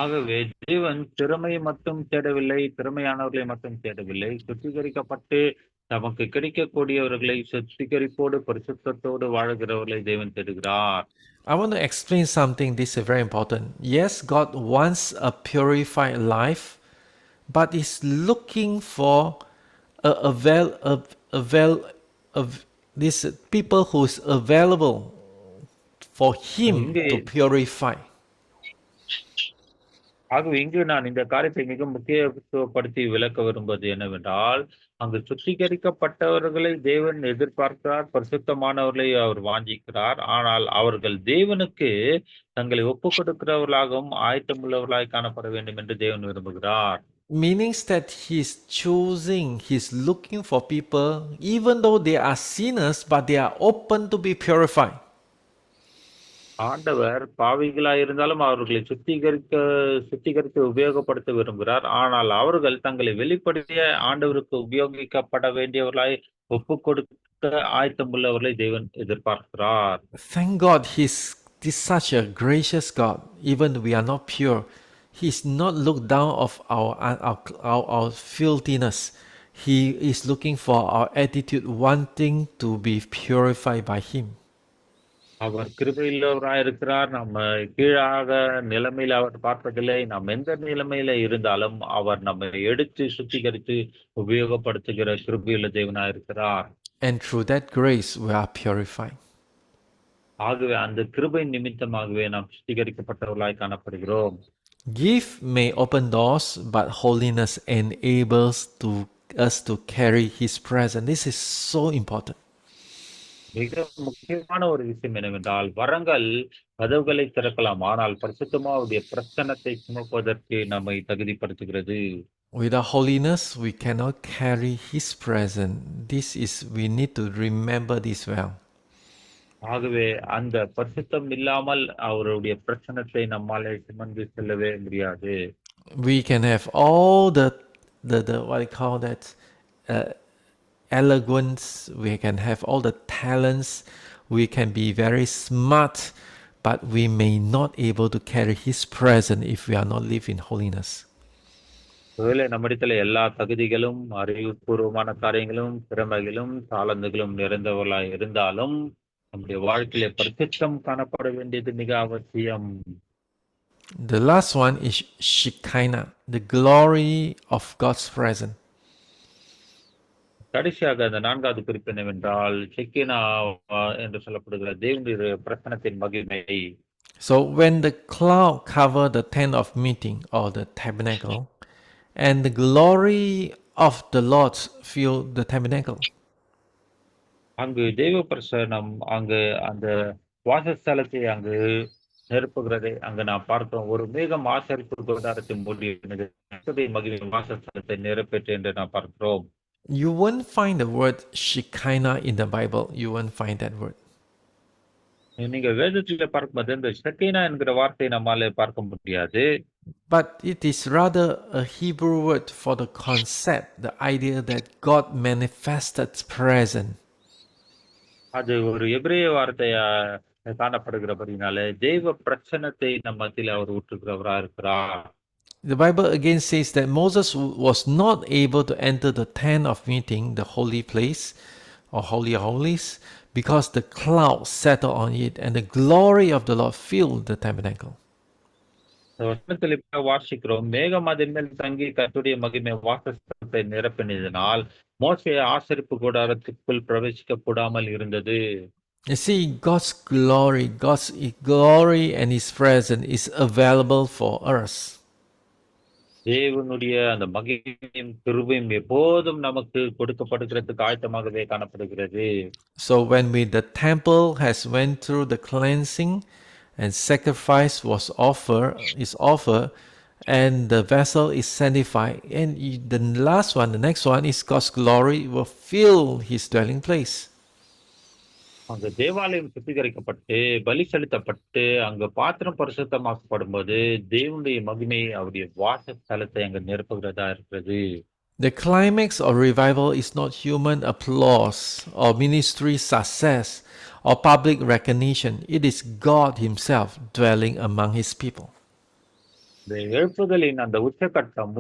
ஆகவே தேவன் திறமையை மட்டும் தேடவில்லை, திறமையானவர்களை மட்டும் தேடவில்லை, சுத்திகரிக்கப்பட்டு நமக்கு கிடைக்கக்கூடியவர்களை சுத்திகரிப்போடு பரிசுத்தத்தோடு வாழுகிறவர்களை தேவன் தேடுகிறார். I want to explain something. This is very important. Yes, God wants a purified life, but is looking for these people who is available for Him to purify. ஆகவே இங்கு நான் இந்த காரியத்தை மிக முக்கியத்துவப்படுத்தி விளக்க விரும்புவது என்னவென்றால், அங்கு சுத்திகரிக்கப்பட்டவர்களை தேவன் எதிர்பார்க்கிறார், பரிசுத்தமானவர்களை அவர் வாஞ்சிக்கிறார். ஆனால் அவர்கள் தேவனுக்கு தங்களை ஒப்புக் கொடுக்கிறவர்களாகவும் ஆயத்தமுள்ளவர்களாய் காணப்பட வேண்டும் என்று தேவன் விரும்புகிறார். Meaning that He's looking for people, even though they are sinners, but they are open to be purified. ஆண்டவர் பாவிகளாய் இருந்தாலும் அவர்களை சுத்திகரித்து உபயோகப்படுத்த விரும்புகிறார். ஆனால் அவர்கள் தங்களை வெளிப்படுத்திய ஆண்டவருக்கு உபயோகிக்கப்பட வேண்டியவர்களாய் ஒப்புக் கொடுக்க ஆயத்தமுள்ளவர்களை தேவன் எதிர்பார்க்கிறார். Thank God He's such a gracious God. Even we are not pure, He's not looked down of our filthiness. He is looking for our attitude, wanting to be purified by Him. அவர் கிருபையுள்ளவராய் இருக்கிறார். நம்ம கீழாக நிலைமையில அவர் பார்ப்பதில்லை. நாம் எந்த நிலைமையில இருந்தாலும் அவர் நம்மை எடுத்து சுத்திகரித்து உபயோகப்படுத்துகிற கிருபையுள்ள தேவனாய் இருக்கிறார். And through that grace, we are purified. ஆகவே அந்த கிருபை நிமித்தமாகவே நாம் சுத்திகரிக்கப்பட்டவர்களாய் காணப்படுகிறோம். Gift may open doors, but holiness enables us to carry His presence. This is so important. மிக முக்கியமான ஒரு விஷயம் என்னவென்றால், வரங்கள் கதவுகளை திறக்கலாம். ஆனால் பரிசுத்தமாவுடைய பிரசன்னத்தை சுமப்பதற்கு நம்மை தகுதிப்படுத்துகிறது. Without holiness, we cannot carry His presence. We need to remember this well. ஆகவே அந்த பரிசுத்தம் இல்லாமல் அவருடைய பிரசன்னத்தை நம்மாலே சுமந்து செல்லவே முடியாது. We can have all the what I call that eloquence. We can have all the talents. We can be very smart, but we may not able to carry His presence if we are not living in holiness. ஒருவேளை நம்மிடத்துல எல்லா தகுதிகளும், அறிவுபூர்வமான காரியங்களும், திறமைகளும், தாளந்துகளும் நிறைந்தவர்களாய் இருந்தாலும் நம்முடைய வாழ்க்கையில பரிசுத்தம் காணப்பட வேண்டியது மிக அவசியம். The last one is Shekinah, the glory of God's presence. கடைசியாக அந்த 4வது குறிப்பு என்னவென்றால், ஷெக்கினா என்று சொல்லப்படுகிற தேவனுடைய பிரசன்னத்தின் மகிமை. So when the cloud cover the tent of meeting or the tabernacle, and the glory of the Lord fill the tabernacle. அங்கு தேவ பிரசன்னம் அங்கு அந்த வாசஸ்தலத்தை அங்கு நிரப்புகிறதை அங்கு நாம் பார்க்கிறோம். ஒரு மேகம் ஆசரிப்பு கூடாரத்தை மூடி மகிமை வாசஸ்தலத்தை நிரப்பேற்று என்று நாம் பார்க்கிறோம். You won't find the word Shekinah in the Bible. You won't find that word. நீங்க வேதத்தில பார்க்கும்போது இந்த ஷெக்கினா என்கிற வார்த்தையை நம்மால பார்க்க முடியாது. But it is rather a Hebrew word for the concept, the idea that God manifested presence. அது ஒரு எபிரேய வார்த்தையா காணப்படுகிறபடினால தேவ பிரசன்னத்தை நம்ம மத்தியில அவர் ஊற்றுகிறவரா இருக்கிறார். The Bible again says that Moses was not able to enter the tent of meeting, the holy place or holy of holies, because the cloud settled on it and the glory of the Lord filled the tabernacle. வசனத்தில் இப்ப வாசிக்கிறோம், மேகம் அதன் மேல் தங்கி கர்த்தருடைய மகிமை வாசஸ்தலத்தை நிரப்பினதினால் மோசே ஆசரிப்பு கூடாரத்துக்குள் பிரவேசிக்க கூடாமல் இருந்தது. You see, God's glory and His presence is available for us. தேவனுடைய அந்த மகிமையும் கிருபையும் எப்போதும் நமக்கு கொடுக்கப்படுகிறதுக்கு ஆயத்தமாகவே காணப்படுகிறது. So when the temple has went through the cleansing and sacrifice is offered, and the vessel is sanctified, and the next one is God's glory will fill His dwelling place. அங்க தேவாலயம் சுத்திகரிக்கப்பட்டு பலி செலுத்தப்பட்டு அங்க பாத்திரம் பரிசுத்தமாக்கப்படும் போது தேவனுடைய மகிமை அவருடைய வாசஸ்தலத்தை அங்க நிரப்புகிறதா இருக்கிறது. The climax of revival is not human applause or ministry success or public recognition. It is God Himself dwelling among His people. இந்த எழுப்புதலின் அந்த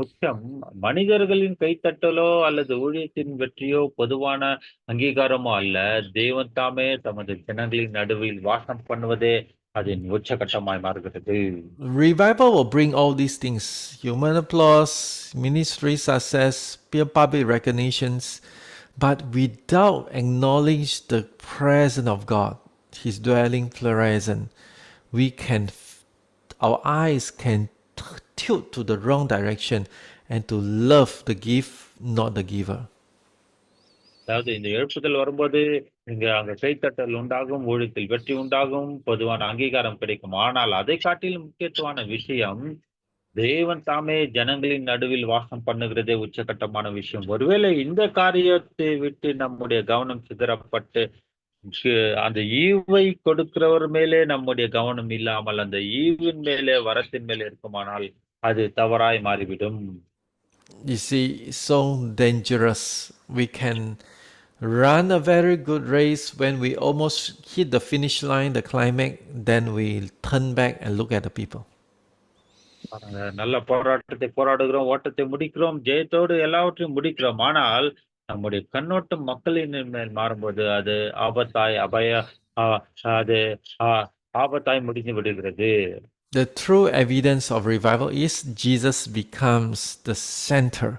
உச்சம் மனிதர்களின் கைத்தட்டலோ அல்லது ஊழியத்தின் வெற்றியோ பொதுவான அங்கீகாரமோ அல்ல. தேவன் தாமே தமது ஜனங்களின் நடுவில் வாசம் பண்ணுவதே அதன் உச்சகட்டமாய் மாறுகிறது. Revival will bring all these things: human applause, ministry success, public recognitions. But without acknowledge the presence of God, His dwelling presence, our eyes can tilt to the wrong direction and to love the gift, not the giver. அதாவது இந்த எழுப்புதல் வரும்போது இங்க அங்க கைத்தட்டல் உண்டாகும், ஊழியத்தில் வெற்றி உண்டாகும், பொதுவான அங்கீகாரம் கிடைக்கும். ஆனால் அதை காட்டிலும் முக்கியத்துவமான விஷயம் தேவன் தாமே ஜனங்களின் நடுவில் வாசம் பண்ணுகிறதே உச்சகட்டமான விஷயம். ஒருவேளை இந்த காரியத்தை விட்டு நம்முடைய கவனம் சிதறப்பட்டு அந்த ஈவை கொடுக்கிறவர் மேலே நம்முடைய கவனம் இல்லாமல் அந்த ஈவின் மேலே வரத்தின் மேலே இருக்குமானால் அது தவறாய் மாறிவிடும். You see, it's so dangerous. We can run a very good race when we almost hit the finish line, the climax, then we turn back and look at the people. பாருங்க, நல்ல போராட்டத்தை போராடுகிறோம், ஓட்டத்தை முடிக்கிறோம், ஜெயத்தோடு எல்லாவற்றையும் முடிக்கிறோம். ஆனால், நம்முடைய கண்ணோட்டம் மக்களின் மேல் மாறும்போது, அது ஆபத்தாய், அ அது அ ஆபத்தாய் முடிந்து விடுகிறது. The true evidence of revival is Jesus becomes the center,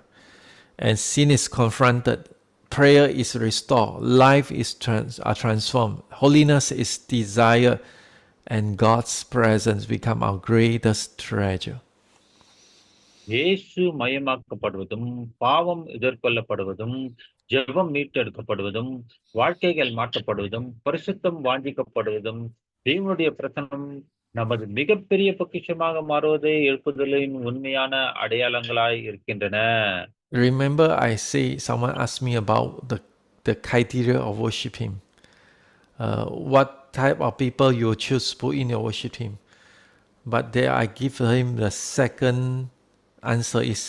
and sin is confronted, prayer is restored, life is are transformed, holiness is desired, and God's presence become our greatest treasure. இயேசு மயமாக்கப்படுவதும், பாவம் எதிர்கொள்ளப்படுவதும், ஜெபம் மீட்டெடுக்கப்படுவதும், வாழ்க்கைகள் மாற்றப்படுவதும், பரிசுத்தம் வாஞ்சிக்கப்படுவதும், தேவனுடைய பிரசன்னம் நமது மிகப்பெரிய பொக்கிஷமாக மாறுவதே எழுப்புதலின் உண்மையான அடையாளங்களாய் இருக்கின்றன. Remember, I say someone asked me about the criteria of worship Him. What type of people you choose to put in your worship Him? But there I give him the second answer is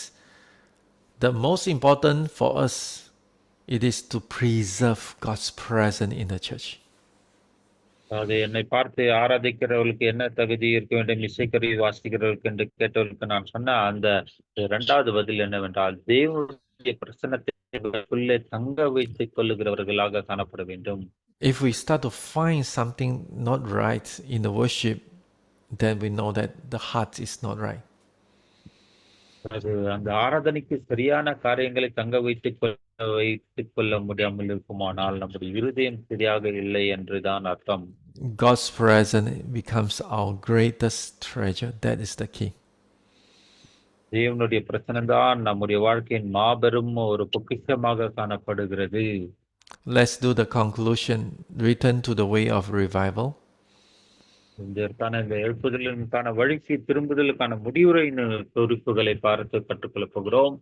the most important for us, it is to preserve God's presence in the church. அது என்னை பார்த்து ஆராதிக்கிறவர்களுக்கு என்ன தகுதி இருக்க வேண்டும், இசைக்கருவி வாசிக்கிறவர்களுக்கு என்று கேட்டவர்களுக்கு நான் சொன்ன அந்த 2வது பதில் என்னவென்றால், தேவனுடைய பிரசன்னத்தை உள்ளே தங்க வைத்துக் கொள்ளுகிறவர்களாக காணப்பட வேண்டும். If we start to find something not right in the worship, then we know that the heart is not right. அது அந்த ஆராதனைக்கு சரியான காரியங்களை தங்க வைத்துக் கொள்ள முடியாமல் இருக்குமானால், நம்முடைய இருதயம் சரியாக இல்லை என்றுதான் அர்த்தம். God's presence becomes our greatest treasure. That is the key. தேவனுடைய பிரசனம் தான் நம்முடைய வாழ்க்கையின் மாபெரும் ஒரு பொக்கிஷமாக காணப்படுகிறது. Let's do the conclusion. Return to the way of revival. இதற்கான இந்த எழுப்புதலுக்கான வழிக்கு திரும்புதலுக்கான முடிவுரையின் குறிப்புகளை பார்த்து கற்றுக்கொள்ளப் போகிறோம்.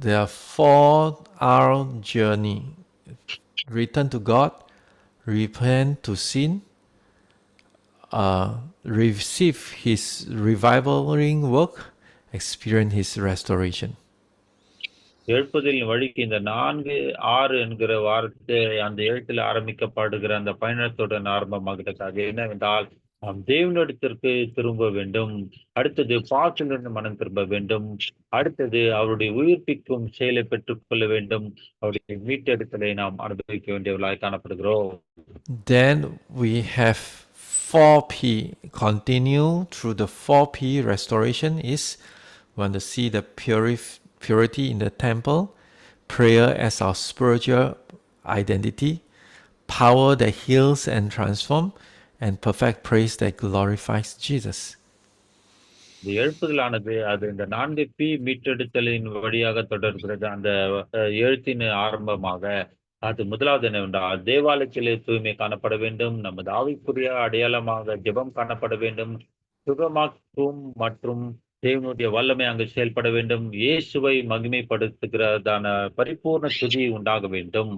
There are 4 R journey. Return to God, repent to sin, receive His revivaling work, experience His restoration. எழுப்புதலின் வழிக்கு இந்த 4 என்கிற வார்த்தை அந்த எழுத்தில் ஆரம்பிக்கப்படுகிற அந்த பயணத்துடன் ஆரம்பமாகிறது. அது என்னவென்றால், நாம் தேவனிடத்திற்கு திரும்ப வேண்டும். அடுத்தது பாவத்திலிருந்து மனம் திரும்ப வேண்டும். அடுத்தது அவருடைய உயிர்ப்பிக்கும் செயலை பெற்றுக்கொள்ள வேண்டும். அவருடைய மீட்டெடுத்தலை நாம் அனுபவிக்க வேண்டியவர்களாய் காணப்படுகிறோம். Then we have 4P. Continue through the 4P restoration is want to see the purity in the temple, prayer as our spiritual identity, power that heals and transforms, and perfect praise that glorifies Jesus. இந்த எழுப்புதலானது அது இந்த 4P மீட்டெடுத்தலின் வழியாக தொடர்கிறது. அந்த எழுத்தின் ஆரம்பமாக அது முதலாவது என்னவென்றால், தேவாலயத்திலே தூய்மை காணப்பட வேண்டும். நமது ஆவிக்குரிய அடையாளமாக ஜெபம் காணப்பட வேண்டும். சுகமாக்கும் மற்றும் தேவனுடைய வல்லமை அங்கு செயல்பட வேண்டும். இயேசுவை மகிமைப்படுத்துகிறதான பரிபூர்ண துதி உண்டாக வேண்டும்.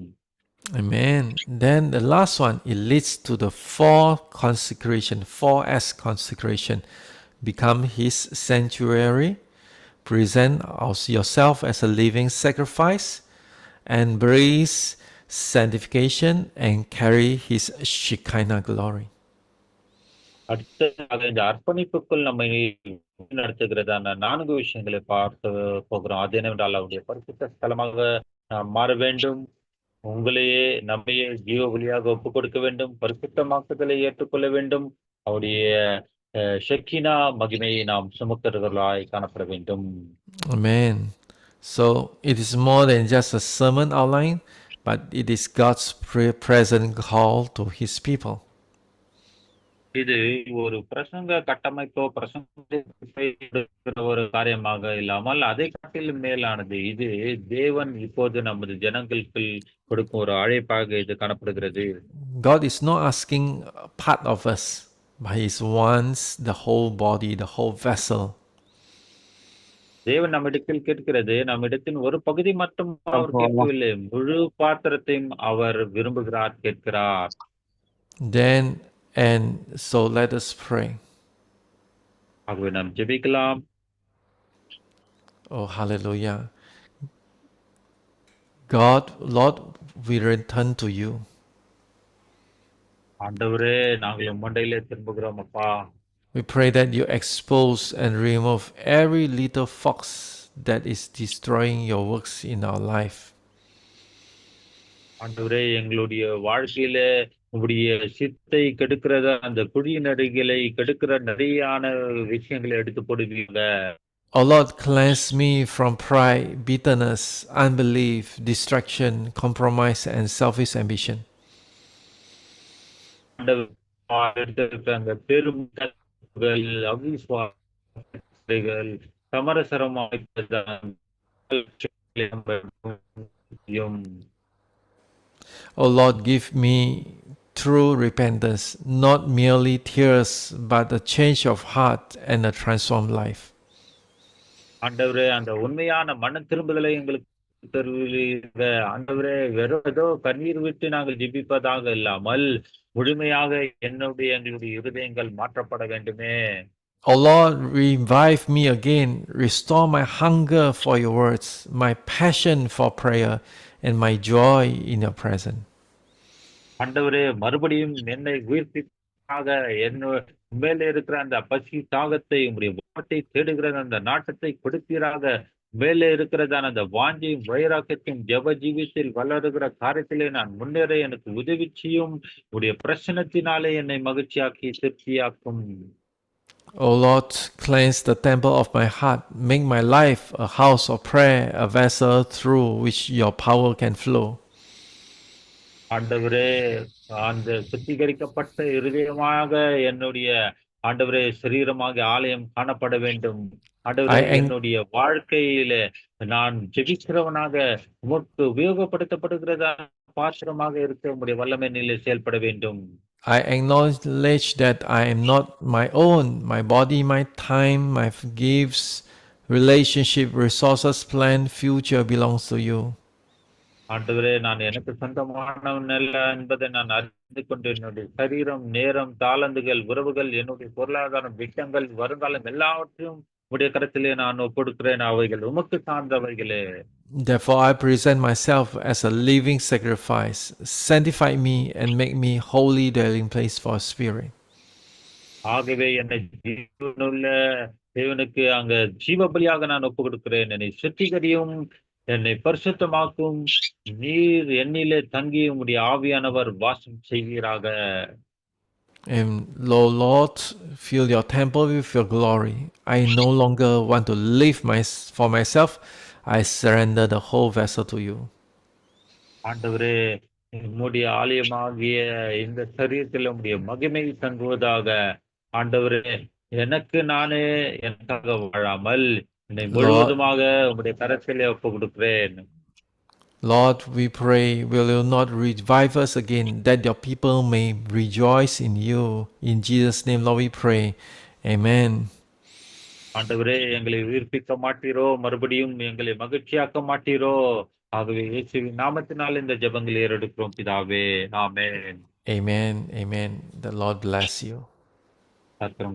Amen. Then the last one, it leads to the 4 consecration, 4S consecration. Become His sanctuary, present yourself as a living sacrifice, embrace sanctification, and carry His Shekinah glory. அடுத்ததாக இந்த அர்ப்பணிப்புக்குள் நம்மை நடத்துகிறதான 4 விஷயங்களை பார்த்து போகிறோம். அது என்னவென்றால், அவருடைய பரிசுத்த ஸ்தலமாக நாம் மாற வேண்டும். உங்களையே நம்மையே ஜீவ பலியாக ஒப்புக் கொடுக்க வேண்டும். பரிசுத்தமாக்குதலை ஏற்றுக்கொள்ள வேண்டும். அவருடைய ஷெக்கினா மகிமையை நாம் சுமக்கிறவர்களாய் காணப்பட வேண்டும். Amen. So it is more than just a sermon outline, but it is God's present call to His people. இது ஒரு பிரசங்க கட்டமைப்போ ஒரு காரியமாக இல்லாமல் அதை காட்டிலும் மேலானது. இது தேவன் இப்போது நமது ஜனங்களுக்கு கொடுக்கும் ஒரு அழைப்பாக இது காணப்படுகிறது. God is not asking part of us, but He wants the whole body, the whole vessel. தேவன் நம்மிடத்தில் கேட்கிறது, நம்மிடத்தின் ஒரு பகுதி மட்டும் அவர் கேட்கவில்லை, முழு பாத்திரத்தையும் அவர் விரும்புகிறார், கேட்கிறார். Then and so let us pray. ஆகவே நாம் ஜெபிக்கலாம். Oh, hallelujah. God, Lord, we return to you. ஆண்டவரே, நாங்கள் உம்மண்டையிலே திரும்புகிறோம் அப்பா. We pray that you expose and remove every little fox that is destroying your works in our life. ஆண்டவரே, எங்களுடைய வாழ்க்கையில உங்களுடைய சித்தை கெடுக்கிறத, அந்த குழியின் அருகிலை கெடுக்கிற நிறையான விஷயங்களை எடுத்து போடுவீங்க. O Lord, cleanse me from pride, bitterness, unbelief, distraction, compromise, and selfish ambition. ஆண்டவர் எடுத்திருக்கிற அந்த பெரும் கனவுகள், அவிசுவாசங்கள், சமரசம். O Lord, give me true repentance, not merely tears, but a change of heart and a transformed life. ஆண்டவரே, அந்த உண்மையான மன திரும்புதலை எங்களுக்கு தருவீங்க. ஆண்டவரே, வெறும் ஏதோ கண்ணீர் விட்டு நாங்கள் ஜெபிப்பதாக இல்லாமல் முழுமையாக எங்களுடைய இருதயங்கள் மாற்றப்பட வேண்டுமே. O Lord, revive me again, restore my hunger for your words, my passion for prayer, and my joy in your presence. ஆண்டவரே, மறுபடியும் என்னை உயிர்ப்பிக்காக மேலே இருக்கிற அந்த பசி தாகத்தை, உங்களுடைய வார்த்தை தேடுகிற அந்த நாட்டத்தை கொடுப்பீராக. மேலே இருக்கிறதான அந்த வாஞ்சையும் வைராக்கியத்தையும் ஜெப ஜீவியத்தில் வளருகிற காரியத்திலே நான் முன்னேற எனக்கு உதவி செய்யும். உடைய பிரசனத்தினாலே என்னை மகிழ்ச்சியாக்கி திருப்தியாக்கும். O Lord, cleanse the temple of my heart, make my life a house of prayer, a vessel through which your power can flow. ஆண்டவரே, அந்த சுத்திகரிக்கப்பட்ட இருதயமாக என்னுடைய ஆண்டவரே சரீரமாக ஆலயம் காணப்பட வேண்டும். ஆண்டவரே, என்னுடைய வாழ்க்கையில நான் ஜெபிக்கிறவனாக உமக்கு உபயோகப்படுத்தப்படுகிறதா பாத்திரமாக இருக்க உங்களுடைய வல்லமை நிலை செயல்பட வேண்டும். I acknowledge that I am not my own. My body, my time, my gifts, relationship, resources, plan, future belongs to you. ஆண்டவரே, நான் எனக்கு சொந்தமானவன் அல்ல என்பதை நான் அறிந்து கொண்டு என்னுடைய சரீரம், நேரம், தாளந்துகள், உறவுகள், என்னுடைய பொருளாதாரம், திட்டங்கள், வருங்காலம் எல்லாவற்றையும் உடைய கரத்திலே நான் ஒப்படுக்கிறேன். அவைகள் உமக்கு சார்ந்தவைகளே. Therefore, I present myself as a living sacrifice. Sanctify me and make me holy dwelling place for spirit. ஆகவே என்னை ஜீவனுள்ள தேவனுக்கு அங்க ஜீவபலியாக நான் ஒப்பு கொடுக்கிறேன். என்னை சுத்திகரியும், என்னை பரிசுத்தமாக்கும். நீர் என்னிலே தங்கி உம்முடைய ஆவியானவர் வாசம் செய்வீராக. And Lord, fill your temple with your glory. I no longer want to live for myself. I surrender the whole vessel to you. ஆண்டவரே, உம்முடைய ஆலயமாகிய இந்த சரீரத்தில் உம்முடைய மகிமை தங்குவதாக. ஆண்டவரே, எனக்கு நானே எனக்காக வாழாமல் என்னை முழுவதுமாக உம்முடைய கரத்திலே ஒப்பு கொடுக்கிறேன். Lord, we pray, will you not revive us again, that your people may rejoice in you? In Jesus' name, Lord, we pray. Amen. ஆண்டவரே, எங்களை உயிர்ப்பிக்க மாட்டீரோ, மறுபடியும் எங்களை மகிழ்ச்சியாக்க மாட்டீரோ. ஆகவே இயேசுவின் நாமத்தினால் இந்த ஜெபங்களை ஏறெடுக்கிறோம் பிதாவே. ஆமென். Amen. Amen. The Lord bless you. கர்த்தர்